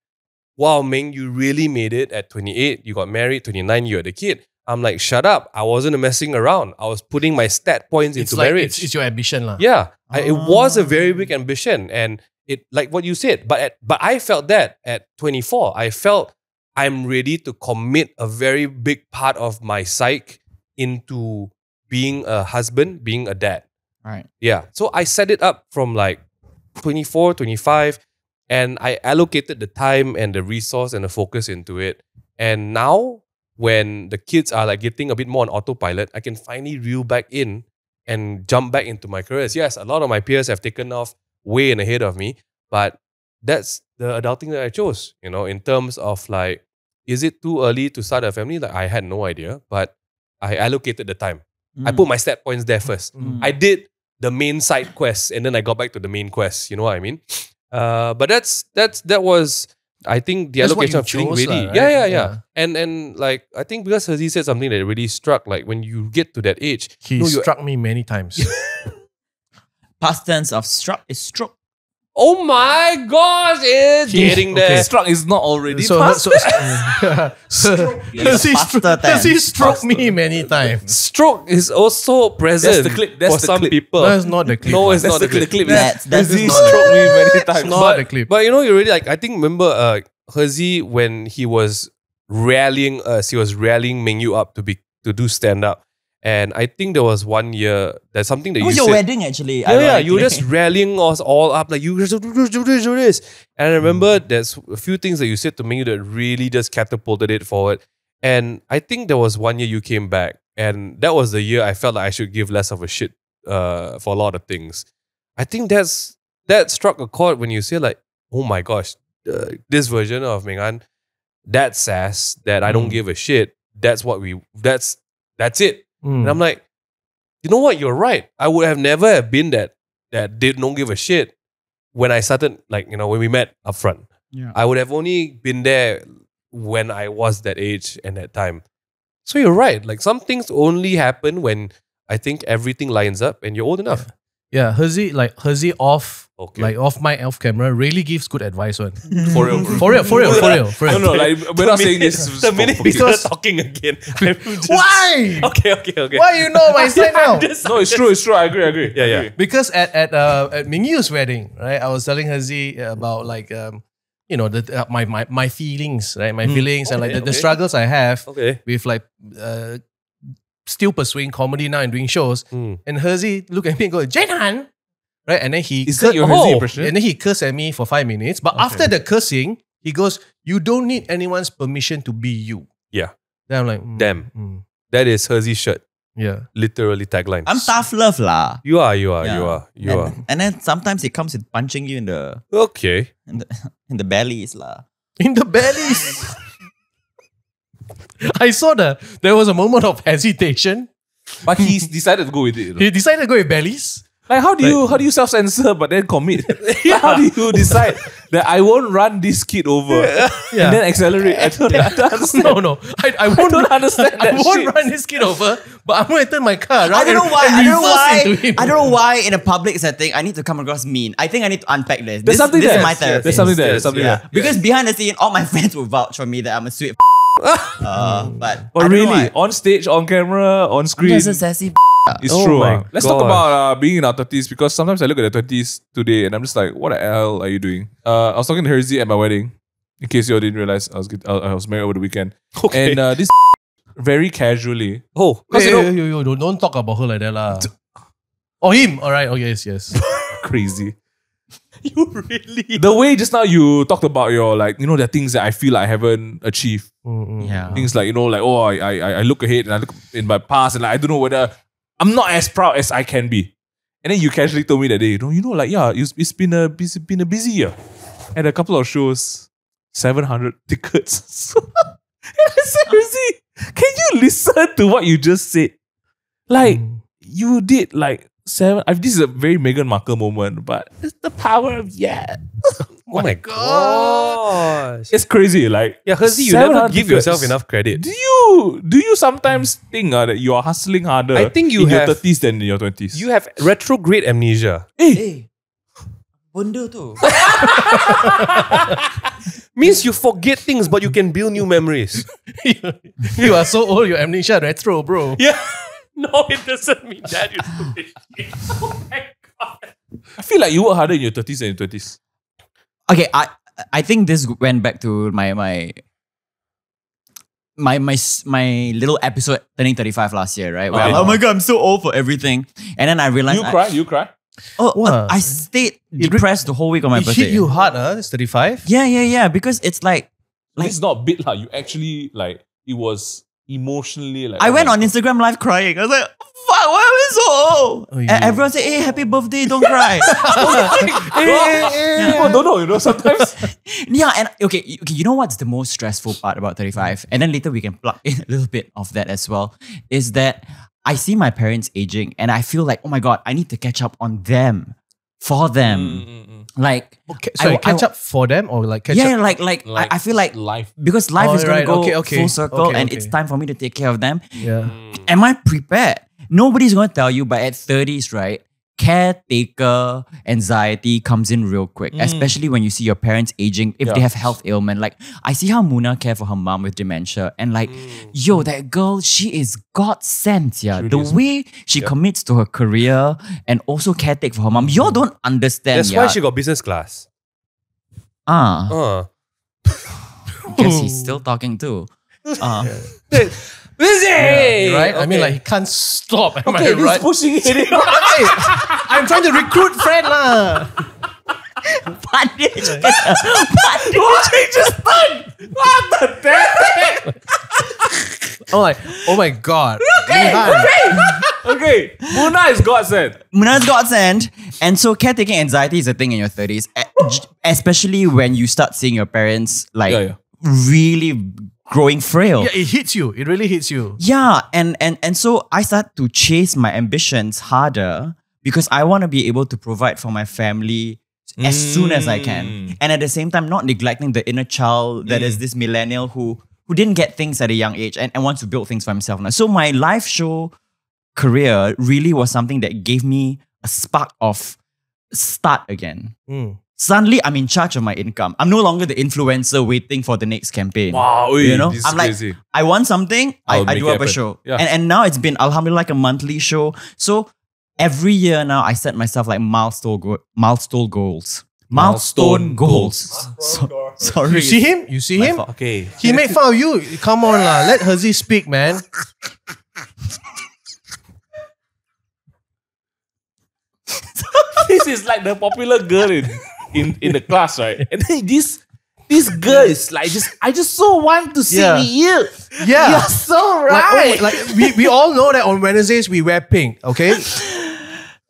wow, Ming, you really made it at 28. You got married, 29, you had a kid. I'm like, shut up. I wasn't messing around. I was putting my stat points into marriage. It's your ambition lah. Yeah. It was a very big ambition. And it, like what you said, but I felt that at 24. I felt I'm ready to commit a very big part of my psyche into being a husband, being a dad. Right. Yeah. So I set it up from like 24, 25, and I allocated the time and the resource and the focus into it. And now, when the kids are like getting a bit more on autopilot, I can finally reel back in and jump back into my careers. Yes, a lot of my peers have taken off way and ahead of me, but that's the adulting that I chose, you know, in terms of like, is it too early to start a family? Like, I had no idea, but I allocated the time. I put my stat points there first. I did the main side quest and then I got back to the main quest. You know what I mean? But that was, I think, the That's allocation what of you feeling chose ready. lah, right? Yeah. Yeah. And like, I think because Hirzi said something that really struck, like when you get to that age, He you struck me many times. Past tense of struck is stroke. oh my gosh, it's getting there. Struck is not already So past. does he stroke me many times? Stroke is also present That's the clip. That's for the some clip. people. That's not the clip. No, it's That's not the the clip. clip. That's He not struck me many It's times. not the clip. But you know, you really like, I think, remember Hirzi, when he was rallying us, he was rallying Ming you up to to do stand-up. And I think there was one year, there's something that It you was said. your wedding actually. Yeah, you were just rallying us all up, like, you just do this. And I remember there's a few things that you said to me that really just catapulted it forward. And I think there was one year you came back, and that was the year I felt like I should give less of a shit for a lot of things. I think that struck a chord when you say like, oh my gosh, this version of Ming, that sass, that I don't give a shit, that's it. And I'm like, you know what? You're right. I would have never have been that don't give a shit when I started, like, you know, when we met up front. Yeah. I would have only been there when I was that age and that time. So you're right. Like, some things only happen when I think everything lines up and you're old enough. Yeah, Hirzi off, Okay. like off mic, off camera, really gives good advice one. For real. For real. No, like we're not saying this. The minute we Because- start talking again. I'm just- Why? Okay. Why you know my side now? No, it's true. I agree. Yeah. Because at Ming Yu's wedding, right, I was telling Hirzi about like you know, the my feelings, right, my feelings and like the struggles I have Okay. with like still pursuing comedy now and doing shows. And Hirzi look at me and go, Jenhan, right, and then he Is that your Hirzi impression? and then he cursed at me for 5 minutes. But after the cursing, he goes, "You don't need anyone's permission to be you." Yeah. Then I'm like, Damn. That is Hirzi's shirt. yeah. Literally tagline. I'm tough love lah. You are. Yeah. And then sometimes it comes with punching you in the Okay. in the bellies lah. In the bellies. I saw there was a moment of hesitation. But he decided to go with it. You know? He decided to go with bellies. Like how do you self-censor but then commit? Like, how do you decide that I won't run this kid over and then accelerate? I don't understand. No. I won't don't understand I that won't shit. run this kid over, but I'm going to turn my car around. I don't know why. and I don't know reverse why. into him. I don't know why in a public setting I need to come across mean. I think I need to unpack this. There's something this there. is my therapy. There's something there. There's something Yeah. there. Because behind the scene, all my friends will vouch for me that I'm a sweet. But I But don't know really, why. on stage, on camera, on I'm screen, just a sassy. it's Oh true. my Let's talk gosh. about being in our 30s, because sometimes I look at the 30s today and I'm just like, what the hell are you doing? I was talking to Hirzi at my wedding. In case you all didn't realize, I was married over the weekend. Okay. And this very casually. Oh. Hey, don't talk about her like that lah. Oh, him. All right. Oh, yes. Crazy. You really. The way just now you talked about your, like, you know, the things that I feel I haven't achieved. Yeah. Things like, you know, like, oh, I look ahead and I look in my past and like, I don't know whether I'm not as proud as I can be. And then you casually told me that day, you know, like, yeah, it's been a busy year. And a couple of shows, 700 tickets. Seriously, can you listen to what you just said? Like, you did like 7. This is a very Meghan Markle moment, but it's the power of Oh my gosh. It's crazy. Like, Yeah, Hirzi, you never 700 give yourself tickets. enough credit. Do you sometimes think that you are hustling harder I think you in have- your 30s than in your 20s? You have retrograde amnesia. Hey. Bunda tu. Means you forget things, but you can build new memories. You are so old, your amnesia retro, bro. Yeah. No, it doesn't mean that, you stupid shit. Oh my God. I feel like you work harder in your 30s than your 20s. Okay, I think this went back to my little episode turning 35 last year, right? Where Okay. oh my god, I'm so old for everything. And then I realized You cry? Oh, Wow. I stayed depressed the whole week on my It birthday. hit you hard, It's 35. Yeah, because it's like It's not bit like you actually, like, it was emotionally like. I oh went my on God. Instagram live crying. I was like, fuck, why am I so old? Oh, And yeah. everyone said, hey, happy birthday, don't cry. People don't know, you know, sometimes. Yeah, and okay, you know what's the most stressful part about 35? And then later we can plug in a little bit of that as well, is that I see my parents aging and I feel like, oh my God, I need to catch up on them, for them. Like, Okay, sorry, catch up for them or like catch yeah, up? like I feel like life. because life is going Alright, to go okay. full circle Okay, and okay. it's time for me to take care of them. Yeah. Am I prepared? Nobody's going to tell you, but at 30s, right, caretaker anxiety comes in real quick, especially when you see your parents aging, if they have health ailment. Like, I see how Muna care for her mom with dementia, and like, yo, that girl, she is God sent, yeah. The way she commits to her career and also caretake for her mom, y'all don't understand, That's why she got business class. guess he's still talking too. Hirzi! Right? I mean, like, he can't stop. Am Okay, I right? pushing it. Hey, I'm trying to recruit friend lah. Pandit. Why just done? What the damn? I'm like, oh my god. Okay, Muna is godsend. Muna's godsend. And so caretaking anxiety is a thing in your 30s, especially when you start seeing your parents like really growing frail. Yeah, it hits you. It really hits you. Yeah, and so I start to chase my ambitions harder because I want to be able to provide for my family as soon as I can. And at the same time, not neglecting the inner child that is this millennial who didn't get things at a young age and wants to build things for himself now. So my live show career really was something that gave me a spark of start again. Suddenly, I'm in charge of my income. I'm no longer the influencer waiting for the next campaign. Wow, you know, this is I'm like, crazy. I want something, I make do it up a happen. show. Yeah. And now it's been, alhamdulillah, like a monthly show. So every year now, I set myself like milestone goals. Milestone goals. Sorry. You see him? You see him? Okay. He made fun of you. Come on lah. Let Hirzi speak, man. This is like the popular girl in the class, right? And then this girl is like I just so want to see you. Yeah. You're so right. We all know that on Wednesdays we wear pink, okay?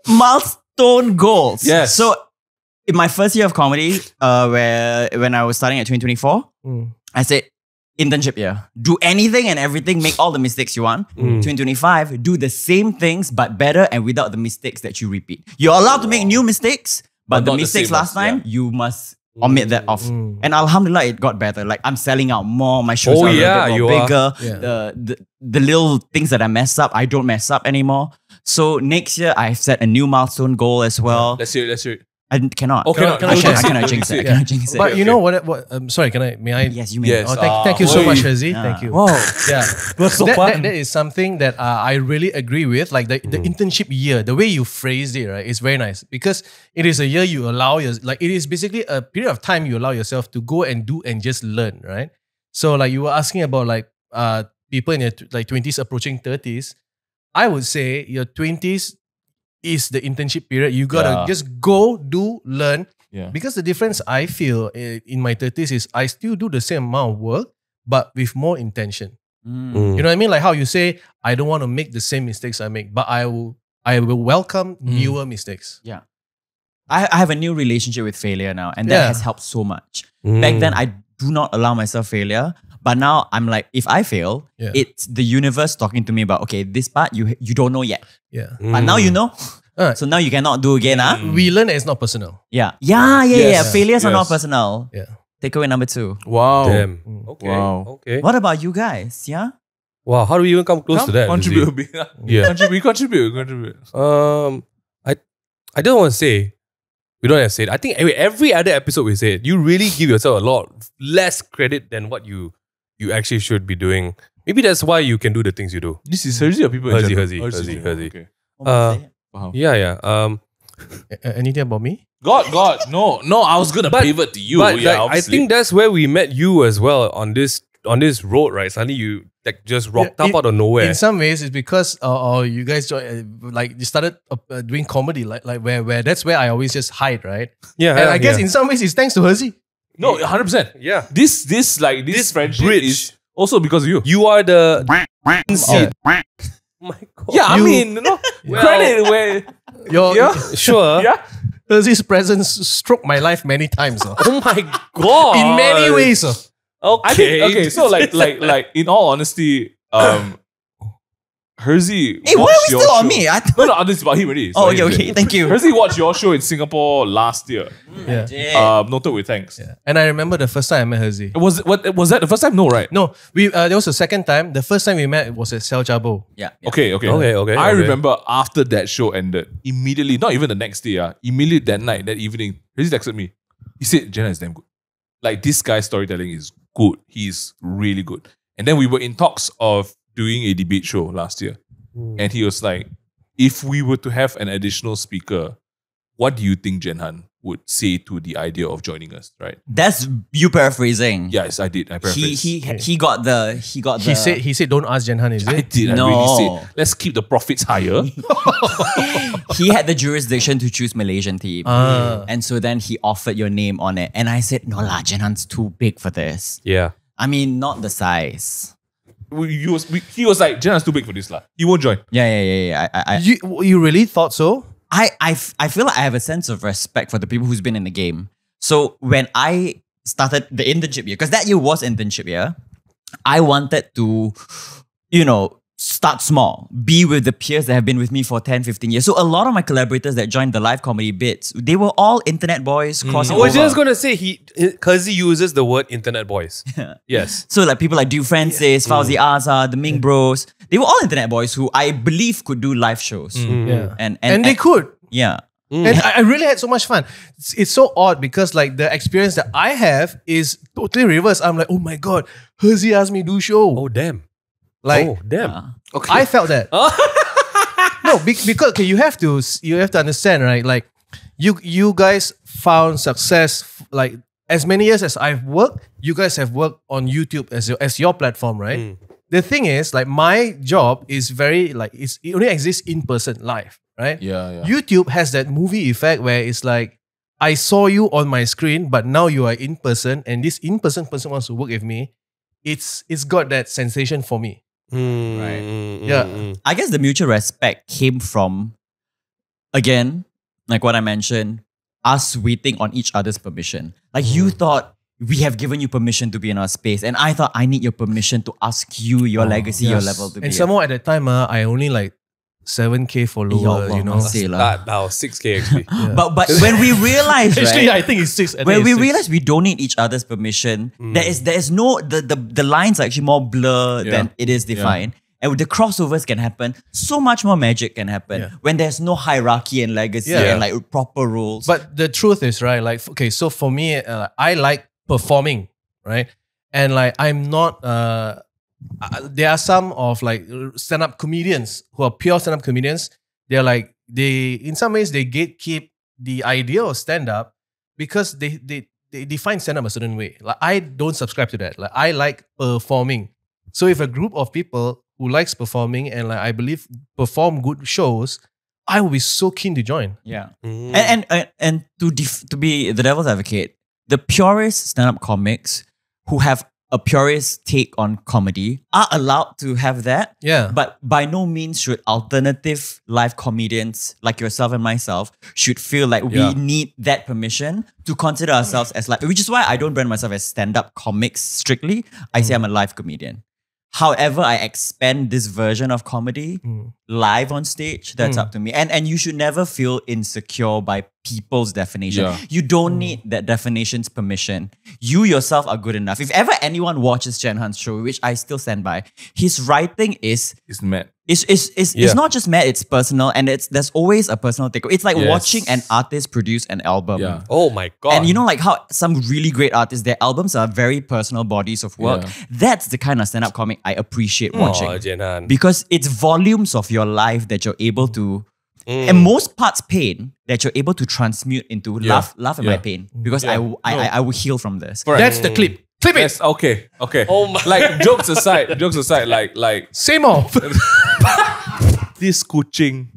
Milestone goals. Yes. So in my first year of comedy, when I was starting at 2024, I said, internship year. Do anything and everything, make all the mistakes you want. 2025, do the same things but better and without the mistakes that you repeat. You're allowed to make new mistakes, but the not the mistakes same last as- time, you must omit that off. And alhamdulillah, it got better. Like I'm selling out more, my shows Oh, are a yeah, little you bit are. bigger. The little things that I mess up, I don't mess up anymore. So next year, I've set a new milestone goal as well. Let's hear it. I cannot. Okay, Can I- I jinx it? cannot jinx it. I Yeah. cannot jinx it. But you know what? Sorry, may I? Yes, you may. Yes. Oh, thank you so Oi. much, Hirzi. Yeah. Thank you. Wow. Yeah, so that, fun. that is something that I really agree with. Like the internship year, the way you phrased it, right, is very nice because it is a year you allow it is basically a period of time you allow yourself to go and do and just learn, right? So like you were asking about like people in their 20s approaching 30s, I would say your 20s is the internship period. You gotta just go, do, learn. Yeah. Because the difference I feel in my 30s is I still do the same amount of work, but with more intention. You know what I mean? Like how you say, I don't want to make the same mistakes I make, but I will welcome newer mistakes. Yeah. I have a new relationship with failure now, and that has helped so much. Back then, I do not allow myself failure, but now I'm like, if I fail, it's the universe talking to me about, okay, this part you don't know yet. Yeah. But now you know. Alright. So now you cannot do again. We learn that it's not personal. Yeah. Yes. Failures are not Yes. personal. Yeah. Takeaway number 2. Wow. Damn. Okay. Wow. Okay. What about you guys? Yeah? Wow. How do we even come close to that? Contribute a Hirzi? bit. Yeah. Contribute. I don't want to say. We don't have to say it. I think every other episode we say it, you really give yourself a lot less credit than what you actually should be doing. Maybe that's why you can do the things you do. This is Hirzi or people in general? Hirzi. Okay. Uh, Yeah. Anything about me? God. No, I was gonna pivot to you. But Yeah, like, I obviously. think that's where we met you as well on this road, right? Suddenly you like just rocked up out of nowhere. In some ways, it's because you guys joined, like you started doing comedy, like where that's where I always just hide, right? Yeah, And I guess in some ways it's thanks to Hirzi. No, 100%. Yeah. This friendship bridge. is also because of you. You are the seed. Oh my God. Yeah, I mean, credit where. Your Sure. Yeah. Hirzi's presence struck my life many times. Oh my God. In many ways. Okay. I think, okay, so like in all honesty, Hirzi. Hey, why are we still on me? No, this is about him already. Oh, okay. Thank you. Hirzi watched your show in Singapore last year. Yeah. Noted with thanks. Yeah. And I remember the first time I met Hirzi. Was that the first time? No, right? No, there was a second time. The first time we met was at Sel Jabo. Yeah. Okay. I remember after that show ended, immediately, not even the next day, immediately that night, that evening, Hirzi texted me. He said, Jenhan is damn good. Like, this guy's storytelling is good. He's really good. And then we were in talks of doing a debate show last year. And he was like, if we were to have an additional speaker, what do you think, Jenhan? would say to the idea of joining us, right? That's you paraphrasing. Yes, I did. I paraphrased. He got the He said don't ask Jenhan, is I it? did. No. I really said, let's keep the profits higher. he had the jurisdiction to choose Malaysian team. And so then he offered your name on it. And I said, no lah, Jenhan's too big for this. Yeah. I mean, not the size. He was like, Jenhan's too big for this lah. He won't join. Yeah. You really thought so? I feel like I have a sense of respect for the people who's been in the game. So when I started the internship year, because that year was internship year, I wanted to, start small, be with the peers that have been with me for 10, 15 years. So a lot of my collaborators that joined the live comedy bits, they were all internet boys crossing I was over. just going to say, because he uses the word internet boys. Yes. So like people like Du Francis, Fauzi Azhar, the Ming bros, they were all internet boys who I believe could do live shows. Yeah. And they could. Yeah. And I really had so much fun. It's so odd because like the experience that I have is totally reverse. I'm like, oh my God, Hirzi asked me to do show. Oh, damn. Like, oh, damn. Okay. I felt that. No, because okay, you have to understand, right? Like, you guys found success. Like, as many years as I've worked, you guys have worked on YouTube as your platform, right? The thing is, like, my job is very like it only exists in person, live, right? Yeah. YouTube has that movie effect where it's like, I saw you on my screen, but now you are in person, and this in-person person wants to work with me. It's got that sensation for me. Right. Yeah. I guess the mutual respect came from, again, like what I mentioned, us waiting on each other's permission. Like you thought we have given you permission to be in our space, and I thought I need your permission to ask you your legacy, your level to be. And some more at that time, I only like 7K follower, Yeah, you know. say lah. Now 6K actually. But when we realized, Actually, right? I think it's 6. When we realized we don't need each other's permission, there is no the lines are actually more blur than it is defined. And the crossovers can happen. So much more magic can happen when there's no hierarchy and legacy and like proper rules. But the truth is, right, like, okay, so for me, I like performing, right? And like, I'm not, there are some of like stand-up comedians who are pure stand-up comedians. They're like, in some ways, they gatekeep the idea of stand-up because they define stand-up a certain way. Like, I don't subscribe to that. Like, I like performing. So if a group of people who likes performing and like I believe perform good shows, I will be so keen to join. Yeah. And to be the devil's advocate, the purest stand-up comics who have a purist take on comedy are allowed to have that. Yeah. But by no means should alternative live comedians like yourself and myself should feel like we need that permission to consider ourselves as live, which is why I don't brand myself as stand-up comics strictly. I say I'm a live comedian. However, I expand this version of comedy live on stage. That's up to me. And you should never feel insecure by people's definition. Yeah. You don't need that definition's permission. You yourself are good enough. If ever anyone watches Jenhan's show, which I still stand by, his writing is mad. It's not just mad, it's personal, and there's always a personal take. It's like watching an artist produce an album. Yeah. Oh my God. And you know, like how some really great artists, their albums are very personal bodies of work. Yeah. That's the kind of stand-up comic I appreciate watching. Oh, Jenhan. Because it's volumes of your life that you're able to, and most parts pain that you're able to transmute into laugh at my pain. Because I will heal from this. That's the clip. Clip it. Yes, okay. Oh my. Like jokes aside, like Same old. this coaching.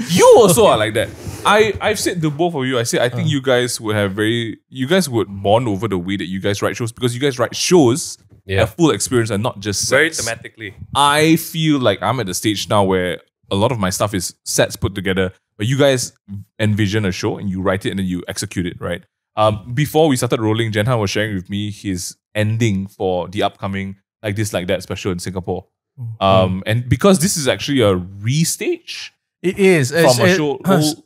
You also are like that. I've said to both of you, I think you guys would bond over the way that you guys write shows because you guys write shows a full experience and not just Very sets. thematically. I feel like I'm at the stage now where a lot of my stuff is sets put together, but you guys envision a show and you write it and then you execute it, right? Before we started rolling, Jenhan was sharing with me his ending for the upcoming Like This Like That special in Singapore. And because this is actually a restage. It is. From a show.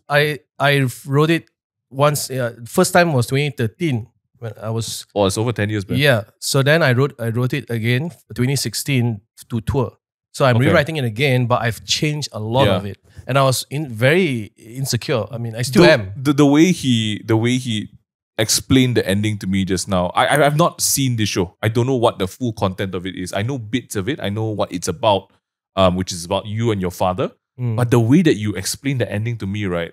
I wrote it once. First time was 2013 when I was. Oh, it's over 10 years back. Yeah. So then I wrote it again 2016 to tour. So I'm rewriting it again, but I've changed a lot of it, and I was very insecure. I mean, I still am. The way he explained the ending to me just now. I've not seen this show. I don't know what the full content of it is. I know bits of it. I know what it's about, which is about you and your father. But the way that you explained the ending to me, right?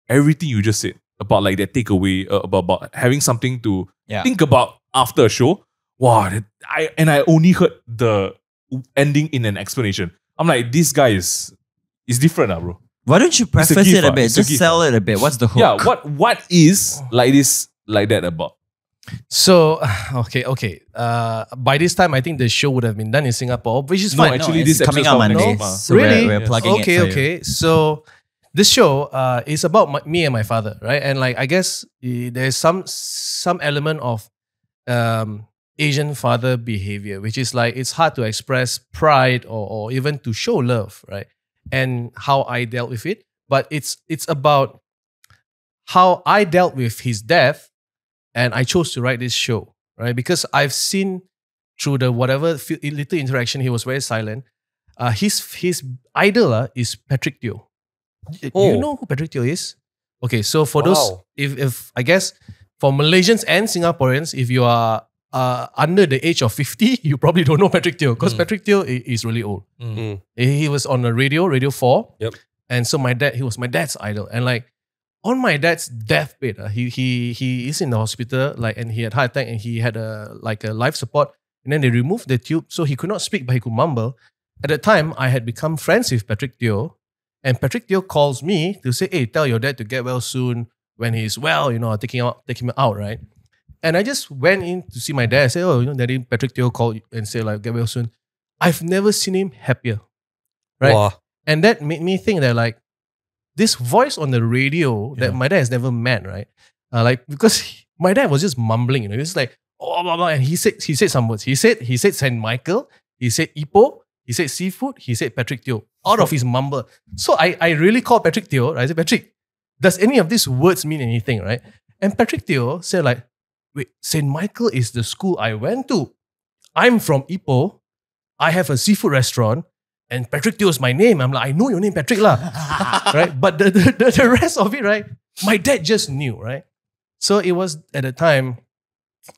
Everything you just said, about like their takeaway, about having something to Yeah. think about after a show. Wow, I only heard the ending in an explanation. I'm like, this guy is different, bro. Why don't you preface gift, it a bit? it's a Just gift, sell it a bit. What's the hook? Yeah, what is like this, like that about? So, okay. By this time, I think the show would have been done in Singapore, which is No, fine. actually, it's this coming episode's out from Monday. next month. So Really? we're plugging it for you. Okay. So, this show is about me and my father, right? And like, I guess there's some element of Asian father behavior, which is like, it's hard to express pride or even to show love, right? And how I dealt with it. But it's about how I dealt with his death, and I chose to write this show, right? Because I've seen through the whatever little interaction, he was very silent. His idol is Patrick Teo. Do you know who Patrick Teo is? Okay, so for those, if I guess for Malaysians and Singaporeans, if you are under the age of 50, you probably don't know Patrick Teo, because Patrick Teo is really old. He was on the Radio 4. Yep. And so he was my dad's idol. And like on my dad's deathbed, he is in the hospital, like, and he had heart attack, and he had a life support. And then they removed the tube, so he could not speak, but he could mumble. At the time, I had become friends with Patrick Teo, and Patrick Teo calls me to say, "Hey, tell your dad to get well soon. When he's well, take him out, right?" And I just went in to see my dad. I said, "Oh, Daddy, Patrick Teo called and said like get well soon." I've never seen him happier, right? Wow. And that made me think that like this voice on the radio that my dad has never met, right? Because my dad was just mumbling, he was like, oh, blah, blah, and he said some words. He said Saint Michael, he said Ipoh, he said seafood, he said Patrick Teo out of his mumble. So I really called Patrick Teo. I said, Patrick, does any of these words mean anything, right? And Patrick Teo said like, wait, Saint Michael is the school I went to. I'm from Ipoh. I have a seafood restaurant. And Patrick Teo is my name. I'm like, I know your name, Patrick lah. Right? But the rest of it, right? My dad just knew, right? So it was at the time,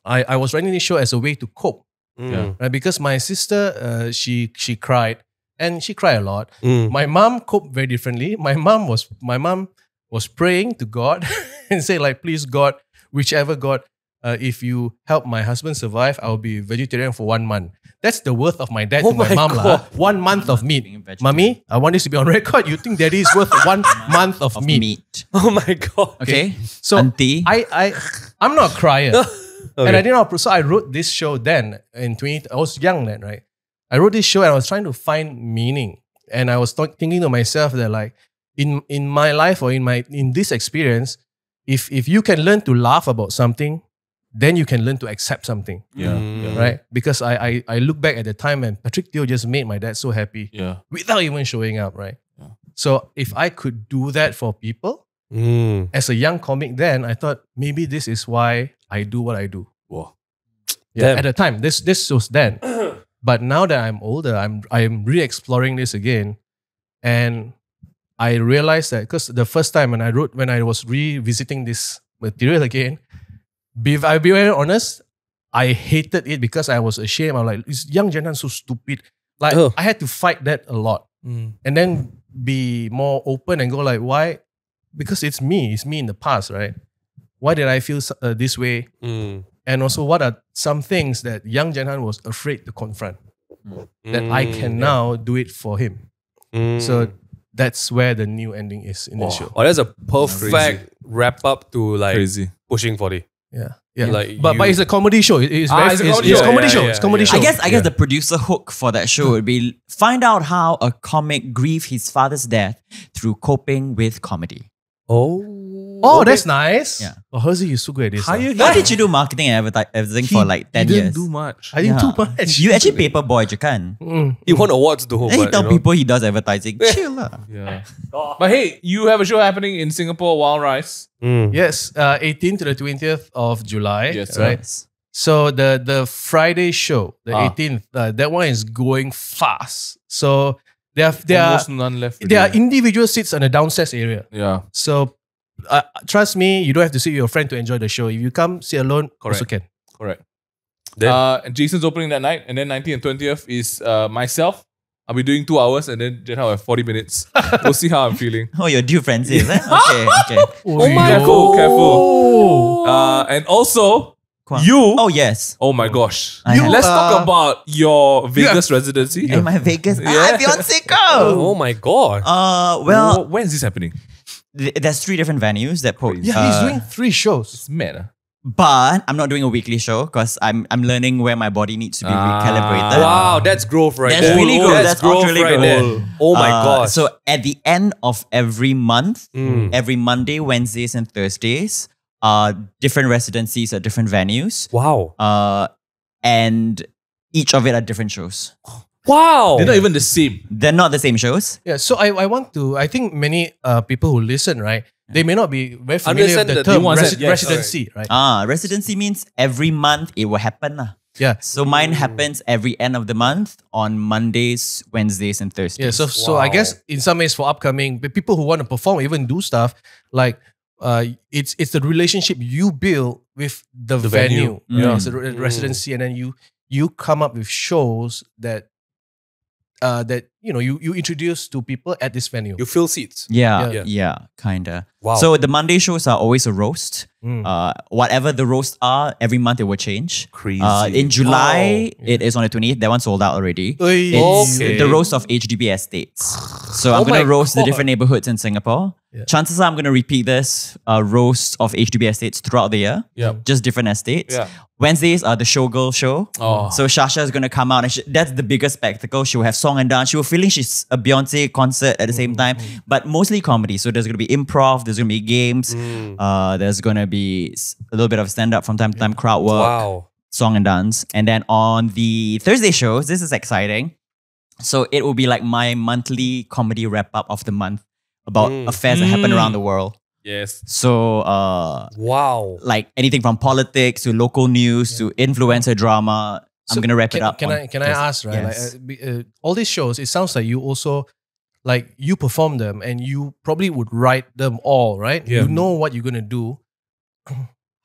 I was writing this show as a way to cope. Right? Because my sister, she cried. And she cried a lot. My mom coped very differently. My mom was praying to God and say like, please God, whichever God, if you help my husband survive, I'll be vegetarian for 1 month. That's the worth of my dad to my mom. 1 month of meat. Mommy, I want this to be on record. You think daddy is worth 1 month of meat? Oh my God. Okay. So Auntie. I'm not a crier. And I didn't know. So I wrote this show then in 20. I was young then, right? I wrote this show and I was trying to find meaning. And I was thinking to myself that like in my life or in this experience, if you can learn to laugh about something, then you can learn to accept something. Right? Because I look back at the time and Patrick Teo just made my dad so happy without even showing up, right? So if I could do that for people, as a young comic then, I thought maybe this is why I do what I do. Wow. At the time, this was then. But now that I'm older, I'm re-exploring this again. And I realized that because the first time when I was revisiting this material again, I'll be very honest, I hated it because I was ashamed. I'm like, this young Jenhan so stupid. Like I had to fight that a lot. And then be more open and go like, why? Because it's me in the past, right? Why did I feel this way? And also what are some things that young Jenhan was afraid to confront that I can now do it for him. So that's where the new ending is in the show. Oh, that's a perfect wrap up to like pushing 40. Yeah. Like but it's a comedy show. It's a comedy show. It's a comedy show. I guess the producer hook for that show would be find out how a comic grieved his father's death through coping with comedy. Oh, that's nice. Yeah. Oh, Hirzi, you're so good at this. Why did you do marketing and advertising for like 10 years? He didn't do much. I didn't do much. You actually paper boy je kan? He won awards though. Then he tell people he does advertising. Chill lah. Yeah. But hey, you have a show happening in Singapore, Wild Rice. Yes, 18th to the 20th of July. Yes, right? sir. So the Friday show, the 18th, that one is going fast. So there Almost none left. are individual seats on the downstairs area. Yeah. So trust me, you don't have to sit with your friend to enjoy the show. If you come sit alone, also can. Correct. Then- And Jason's opening that night, and then 19th and 20th is myself, I'll be doing 2 hours and then Jenhan will have 40 minutes. We'll see how I'm feeling. Oh, you're due, Francis. Okay, okay. Oh my Careful. And also, Kuah. you. Oh, yes. Oh my gosh. I have- Let's talk about your Vegas residency. In my Vegas. Yeah. Beyonce go! Oh my god. Well, when is this happening? there's 3 different venues that put. Yeah, he's doing 3 shows. It's mad. But I'm not doing a weekly show because I'm learning where my body needs to be recalibrated. Wow, that's growth right That's there. really growth. That's growth really right growth. there. Oh my gosh. So at the end of every month, every Monday, Wednesdays, and Thursdays, different residencies at different venues. Wow. And each of it are different shows. Wow. They're not even the same. They're not the same shows. Yeah, so I think many people who listen, right, they may not be very familiar Understand with the the term nuances, yes. residency, right? Residency means every month it will happen. Yeah. So mine happens every end of the month on Mondays, Wednesdays, and Thursdays. Yeah, so I guess in some ways for upcoming people who want to perform, even do stuff, like it's the relationship you build with the venue. You know, it's a residency, and then you come up with shows that you introduce to people at this venue. You fill seats. Yeah, kinda. Wow. So the Monday shows are always a roast. Whatever the roasts are, every month it will change. Crazy. In July, it is on the 28th. That one sold out already. Oi. It's Okay. the roast of HDB estates. So I'm going my to roast the God. different neighborhoods in Singapore. Yeah. Chances are I'm going to repeat this roast of HDB estates throughout the year. Yeah. Just different estates. Yeah. Wednesdays are the showgirl show. Oh. So Shasha is going to come out and that's the biggest spectacle. She will have song and dance. She will feeling she's a Beyonce concert at the same time, but mostly comedy. So there's going to be improv, there's going to be games, there's going to be a little bit of stand-up from time to time, crowd work, Wow. song and dance. And then on the Thursday shows, this is exciting. So it will be like my monthly comedy wrap-up of the month about affairs that happen around the world. Yes. So Wow. like anything from politics to local news to influencer drama. I'm gonna wrap it up. Can I ask, right? Yes. Like, all these shows, it sounds like you also, like, you perform them and you probably would write them all, right? Yeah. You know what you're gonna do.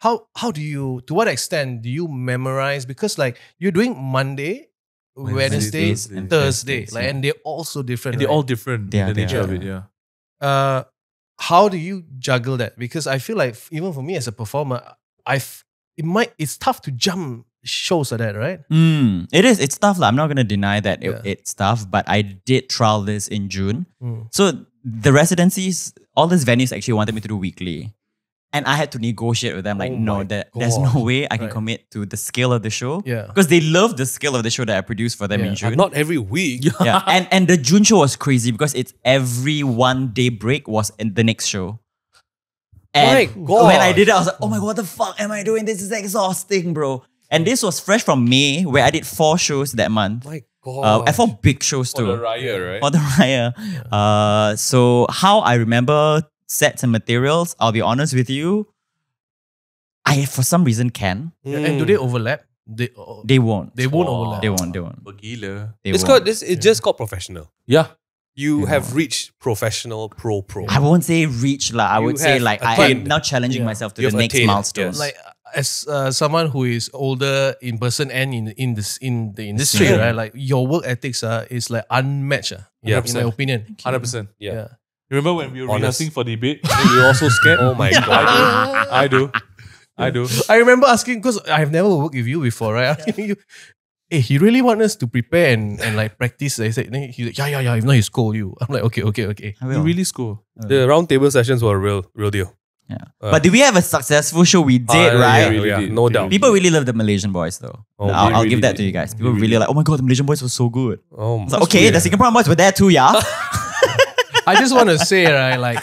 How do you, to what extent do you memorize? Because like you're doing Monday, Wednesday, Wednesdays, and Thursday, Thursdays, like, yeah. and they're all so different. And they're right? all different Yeah, in the they nature are. of it, yeah. How do you juggle that? Because I feel like even for me as a performer, it's tough to jump shows like that, right? It is. It's tough. I'm not gonna deny that Yeah. it's tough, but I did trial this in June. Mm. So the residencies, all these venues actually wanted me to do weekly. And I had to negotiate with them, like, Oh no, my there's no gosh. way I can Right. commit to the scale of the show. Yeah. Because they love the scale of the show that I produced for them Yeah. in June. Not every week. Yeah. And the June show was crazy because it's every 1 day break was in the next show. And My God. when I did it, I was like, oh my God, what the fuck am I doing? This is exhausting, bro. And this was fresh from May, where I did 4 shows that month. My God. And 4 big shows For the too. riot, right? For the Raya. So how I remember sets and materials, I'll be honest with you, I for some reason can. And do they overlap? They They won't. They won't Oh. overlap. They won't. Gila. They It's won't. called this. It's just called professional. Yeah. You have reached professional pro. I won't say reach lah. I You would say have like I attained. am now challenging Yeah. myself to You the have next attained, milestone. yes. Like as someone who is older in person and in the industry, Yeah. right? Like your work ethics is like unmatched. Yeah, in my opinion. 100%. Yeah. Remember when we were Honest. rehearsing for debate? We were also scared. Oh my God. I do. I remember asking, because I've never worked with you before, right? Asking you, hey, he really want us to prepare and like practice. I said, then he's like, yeah. If not, he scold you. I'm like, okay. I You will. really score. The round table sessions were a real deal. Yeah. But did we have a successful show? We did, Yeah, right? really yeah, did. no They doubt. really People really love the Malaysian boys though. Oh, I'll they give really that to did. you guys. They People really really like, oh my God, the Malaysian boys were so good. Oh, It's like, okay, the Singaporean boys were there too, yeah. I just want to say, right, like,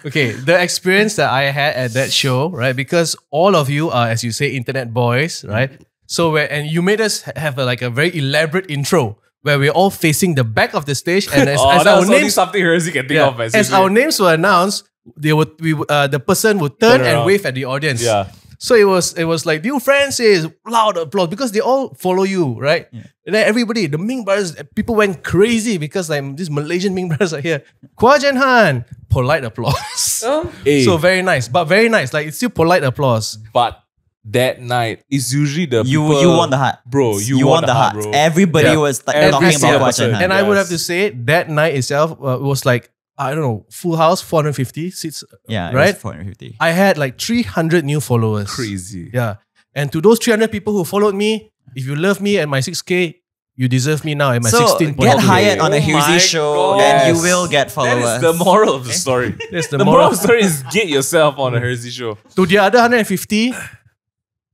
okay, the experience that I had at that show, right, because all of you are, as you say, internet boys, right? So, and you made us have a very elaborate intro where we're all facing the back of the stage, and as that our was only names, something Hirzi can think yeah, of. as our names were announced, the person would turn Turn and around. wave at the audience. Yeah. So it was like, "Dear Francis," loud applause because they all follow you, right? And then everybody, the Ming brothers, people went crazy because like these Malaysian Ming brothers are here. Kuah Jenhan, polite applause. Hey, So very nice, but very nice. Like it's still polite applause. but that night is usually the You people, you won the heart. bro. You won the heart, bro. Everybody Yeah. was like, Every talking single about person. Jenhan. And I would have Yes. to say that night itself was like, I don't know, full house, 450 seats. Yeah, right? It was 450. I had like 300 new followers. Crazy. Yeah. And to those 300 people who followed me, if you love me at my 6K, you deserve me now at my So 16. get hired on a Oh Hirzi my show, God. and you Yes. will get followers. That is the moral of the story. That's the moral of the story is get yourself on a Hirzi show. To the other 150,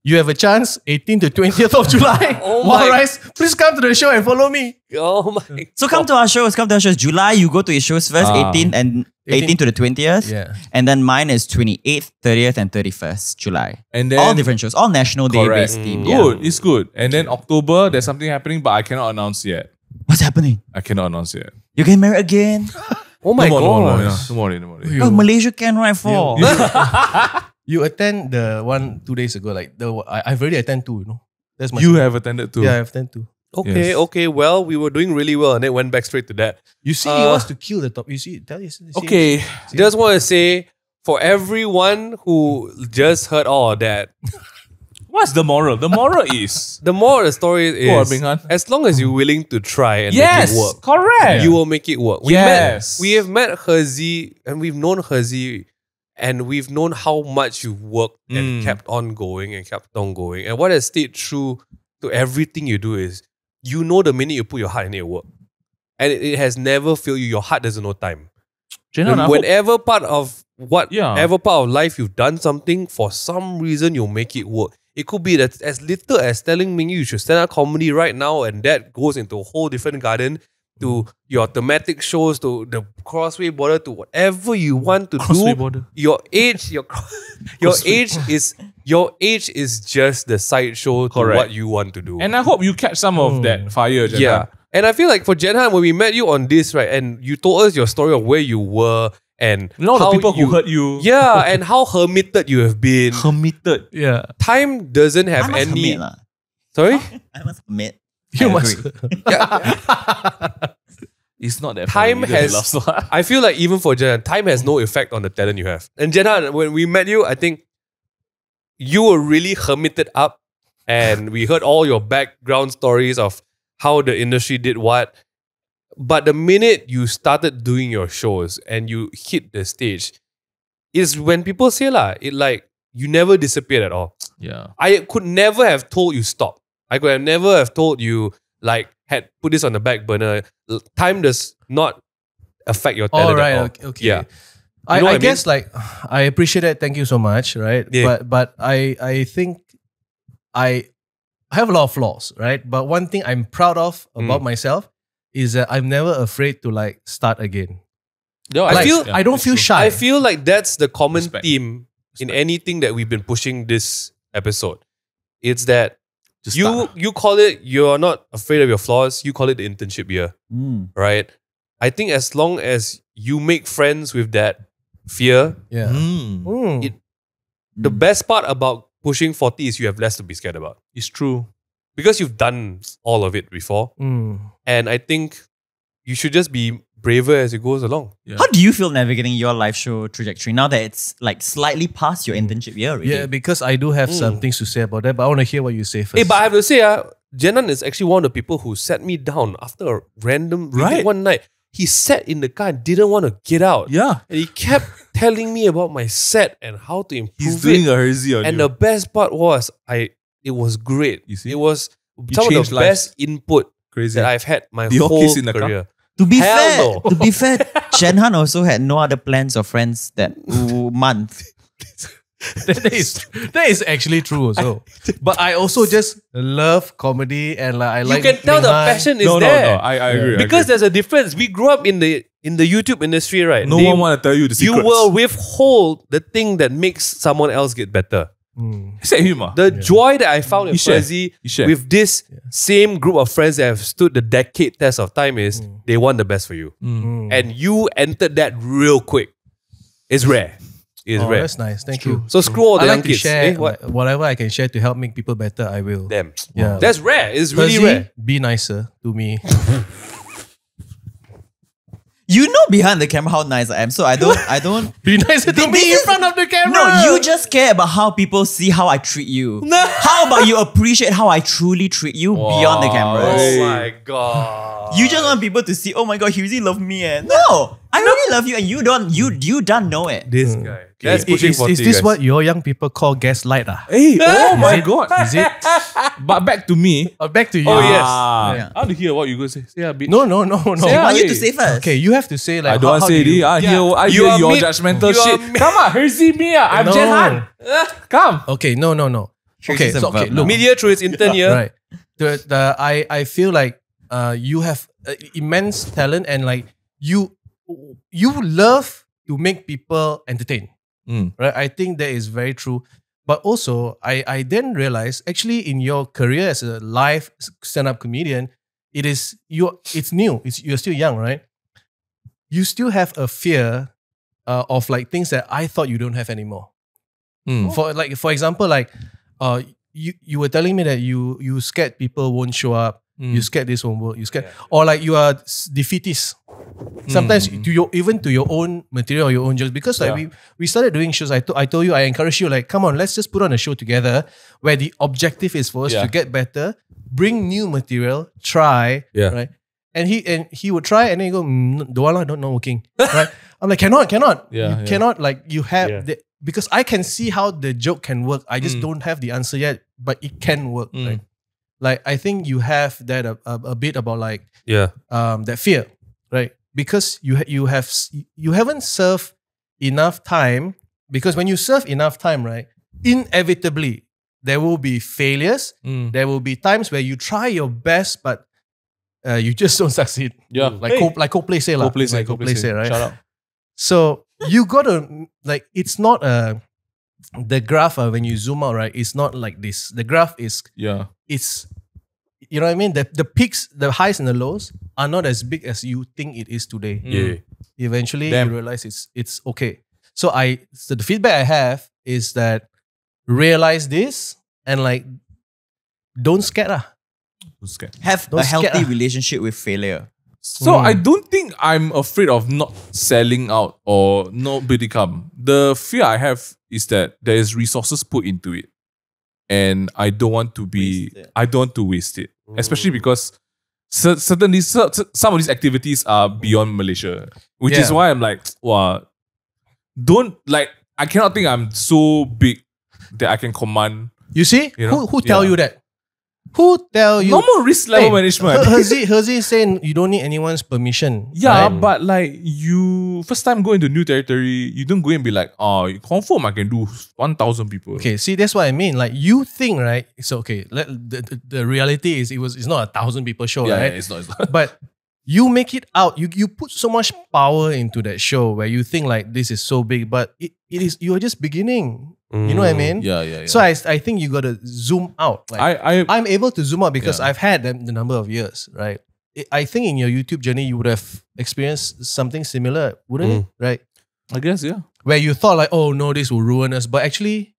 you have a chance, 18th to 20th of July. Oh my- Rise, please come to the show and follow me. Oh my. So come to our shows. Come to our shows. July, you go to his shows first, 18th and 18th to the 20th. Yeah. And then mine is 28th, 30th, and 31st July. And then All different shows. All national day correct. based themed. Good, it's good. And then October, there's something happening, but I cannot announce yet. What's happening? I cannot announce yet. You getting married again? Oh my No more, God. no more. Oh, Malaysia can right for. You attend the one 2 days ago, like I've already attended two, you know. That's my You have attended too. Yeah, I've attended two. Okay, Yes. okay. Well, we were doing really well, and then went back straight to that. You see, he wants to kill the top. You see, tell you. Okay. Just want to say, for everyone who just heard all of that, What's the moral? The moral is the moral of the story Go on, is, Ming Han. as long as you're willing to try and yes, make it work, correct. you will make it work. Yes. We have met Hirzi, and we've known Hirzi, and we've known how much you've worked and kept on going and kept on going. And what has stayed true to everything you do is, you know the minute you put your heart in it work. And it has never failed you. Your heart doesn't know time. Jenhan, I hope- Whenever part of Yeah. whatever part of life you've done something, for some reason you'll make it work. It could be that as little as telling Ming you should stand up comedy right now, and that goes into a whole different garden, to your thematic shows, to the Crossway Border, to whatever you want to Crossway do. Border. Your age, your age is just the sideshow to Correct. what you want to do. And I hope you catch some of that fire, Jenhan. Yeah. And I feel like for Jenhan, when we met you on this, right, and you told us your story of where you were and You know the how people who hurt you. Yeah, and how hermited you have been. Committed. Yeah. Time doesn't have I must any. admit, lah. Sorry? I must admit. You I must. agree. It's not that Time funny. That's has. the love story. I feel like even for Jenhan, time has no effect on the talent you have. And Jenhan, when we met you, I think you were really hermited up, and we heard all your background stories of how the industry did what. But the minute you started doing your shows and you hit the stage, is when people say you never disappeared at all. Yeah. I could never have told you stop. I could have never have told you had put this on the back burner. Time does not affect your talent All right. at all. Okay. Yeah. I, You know what I I guess like I appreciate it. Thank you so much. Right. Yeah. But I think I have a lot of flaws. Right. But one thing I'm proud of about myself is that I'm never afraid to like start again. No, I feel- I don't feel shy. I feel like that's the common Respect. theme in anything that we've been pushing this episode. It's that Just you start. you call it, you're not afraid of your flaws, you call it the internship year, right? I think as long as you make friends with that fear, Yeah. Mm. the best part about pushing 40 is you have less to be scared about. It's true. Because you've done all of it before. Mm. And I think you should just be braver as it goes along. Yeah. How do you feel navigating your live show trajectory now that it's like slightly past your internship year already? Yeah, because I do have some things to say about that, but I want to hear what you say first. Hey, but I have to say, Jenhan is actually one of the people who sat me down after a random Right. one night. He sat in the car and didn't want to get out. Yeah. And he kept telling me about my set and how to improve He's doing it. a Hirzi on And you. the best part was, it was great. You see? It was You some of changed the lives. best input Crazy. that I've had my Do you all whole kiss in the car? career. To be Hell fair, no. to be fair, Jenhan also had no other plans or friends that month. that is actually true also. But I also just love comedy and like I You like can tell the Ming Han. passion is no, there. I agree. I Because agree. there's a difference. We grew up in the YouTube industry, right? no one want to tell you the secrets. You will withhold the thing that makes someone else get better. Say him. The joy that I found in You share. Hirzi You share. with this same group of friends that have stood the decade test of time is they want the best for you. And you entered that real quick. It's rare. It's Oh, rare. that's nice. Thank you. So screw all the I young like to kids. share Eh, what? like, whatever I can share to help make people better. I will. Damn. Yeah. That's rare. It's really Hirzi, rare. be nicer to me. You know behind the camera how nice I am, so I don't Be nice to be in front of the camera. No, you just care about how people see how I treat you. How about you appreciate how I truly treat you beyond the cameras? Oh my god. You just want people to see, oh my god, Hirzi love me. No, I really love you and you don't know it. This guy. That's pushing 40, Is this guys. what your young people call gaslight? Hey, oh my it? god. Is it? But back to me. Back to you. Oh, yes. I want to hear what you going to say. Say a bit. No. I want you to say first. Okay, you have to say like. I don't want to how say do it. you- I You hear are your mid- judgmental you are shit. mid- Come on, Hirzi me. I'm No. Jenhan. Come. Okay, no. Okay, is a so okay, verb look. Media through its intern here. Right. I feel like you have immense talent and like you love to make people entertain. Right. I think that is very true. But also I then realized actually in your career as a live stand-up comedian, it's new. You're still young, right? You still have a fear of like things that I thought you don't have anymore. For example, like you were telling me that you scared people won't show up. You scared this won't work. You scared, or like you are defeatist. Sometimes even to your own material or your own jokes, because like we started doing shows. I told you, I encouraged you, like, come on, let's just put on a show together where the objective is for us to get better, bring new material, try, right? And he would try and then he go, don't not working, right? I'm like, cannot, cannot, like you have the, because I can see how the joke can work. I just don't have the answer yet, but it can work, right? Like I think you have that a bit about like that fear, right? Because you haven't served enough time. Because when you serve enough time, right, inevitably there will be failures. There will be times where you try your best, but you just don't succeed. Yeah, like Coldplay say, Coldplay say, right? Shout out. So you gotta like, it's not the graph when you zoom out, right? It's not like this. The graph is it's, you know what I mean? The peaks, the highs and the lows are not as big as you think it is today. Eventually you realize it's okay. So the feedback I have is that realize this and like don't scare. Have a healthy relationship with failure. So I don't think I'm afraid of not selling out or not become. The fear I have is that there is resources put into it, and I don't want to waste it. Especially because certainly some of these activities are beyond Malaysia, which is why I'm like, wow, I cannot think I'm so big that I can command. You see, who tell you that? Who tell you? Normal risk level management. Hirzi is saying you don't need anyone's permission. Yeah, right? but like you first time go into new territory, you don't go and be like, you confirm I can do 1,000 people. Okay, see, that's what I mean. Like you think, right? So okay, the reality is it's not 1,000 people show, right? Yeah, it's not. But you make it out. You put so much power into that show where you think like this is so big, but it is, you're just beginning. You know what I mean? Yeah. So I think you gotta zoom out. Like I'm able to zoom out because I've had the number of years, right? I think in your YouTube journey you would have experienced something similar, wouldn't it? Right? I guess, yeah. Where you thought like, oh no, this will ruin us, but actually,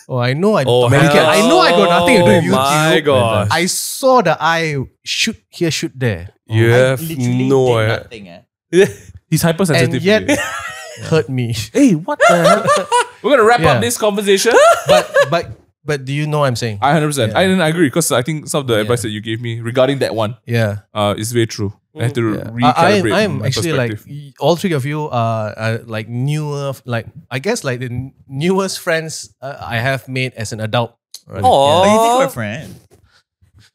I know I hell. I know I got nothing to do with YouTube. Oh my gosh. I saw the eye shoot here, shoot there. You have literally no did idea. nothing. He's hypersensitive. And yet today. hurt me. Hey, what the hell? We're gonna wrap up this conversation. But do you know what I'm saying? I 100%. I agree because I think some of the advice that you gave me regarding that one, is very true. I have to recalibrate. I'm my actually like perspective. all three of you are like newer, like I guess like the newest friends I have made as an adult. Right? Oh, you think we're friends?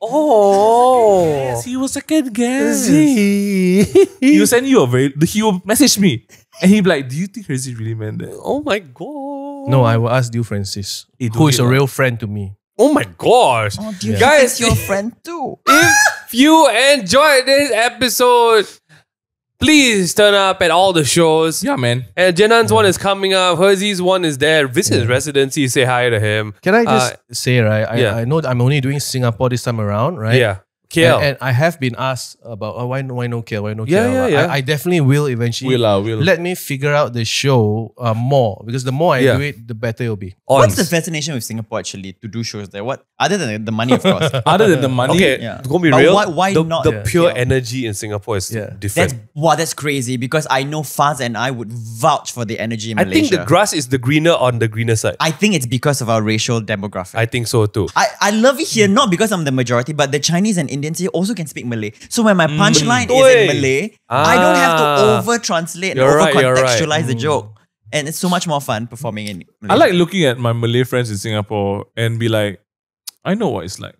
Oh, Yes, he was second guest. He will send you he will message me and he'll be like, do you think Hirzi really meant that? oh my god. No, I will ask you, Francis, who is a real friend to me. Oh my gosh. Oh, do you Guys, think your friend too? if you enjoyed this episode, please turn up at all the shows. Yeah, man. And Jenhan's one is coming up. Hirzi's one is there. Visit Residency. Say hi to him. Can I just say, right? yeah. I know I'm only doing Singapore this time around, right? Yeah. KL. And I have been asked about why no KL, why no Yeah, KL. yeah. I definitely will eventually. Will. Let me figure out the show more, because the more I do it, the better it'll be. What's the fascination with Singapore actually to do shows there? What other than the money, of course. Other than the money, Okay, Yeah. to be But real, why the, not? the pure Yeah. energy in Singapore is different. That's crazy, because I know Faz and I would vouch for the energy in I Malaysia. think the grass is the greener on the greener side. I think it's because of our racial demographic. I think so too. I love it here, not because I'm the majority, but the Chinese and Indians here also can speak Malay. So when my punchline is in Malay, I don't have to over-translate and You're right, over-contextualize the joke. And it's so much more fun performing in Malaysia. I like looking at my Malay friends in Singapore and be like, I know what it's like.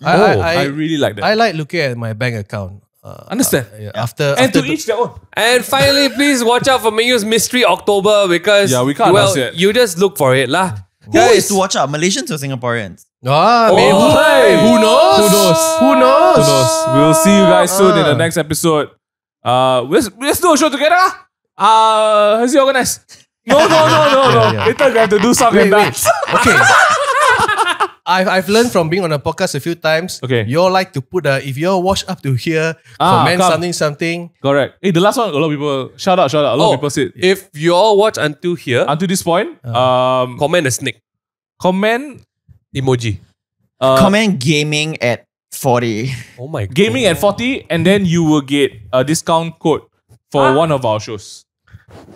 I really like that. I like looking at my bank account. Understand? After to each their own. And finally, please watch out for Ming's Mystery October, because we can't announce yet. you just look for it lah. Who is to watch out? Malaysians or Singaporeans? Maybe. Who knows? Who knows? We'll see you guys soon in the next episode. Let's do a show together. Has he organized? No. Yeah. Later we have to do something. Wait. Okay. I've learned from being on a podcast a few times. Okay. You all like to put if you all watch up to here, comment something. Correct. Hey, the last one, a lot of people shout out. A lot of people said If you all watch until here, until this point, comment a snake comment emoji. Comment gaming at 40. Oh my god. gaming at 40, and then you will get a discount code for one of our shows.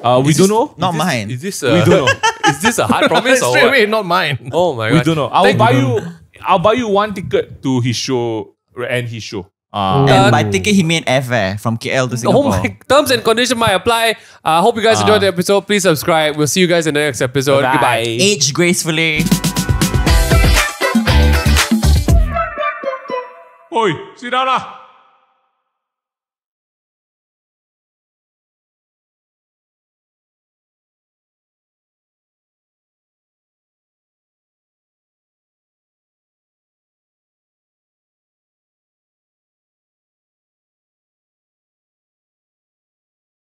We don't know. Not mine. Is this We don't know. Is this a hard promise or Straight what? away, not mine. Oh my god. We don't know. I'll buy you one ticket to his show and his show. And by ticket, he made airfare from KL to Singapore. Oh my, terms and conditions might apply. Hope you guys enjoyed the episode. Please subscribe. We'll see you guys in the next episode. Bye. Goodbye. Age gracefully. Oi, sit down lah.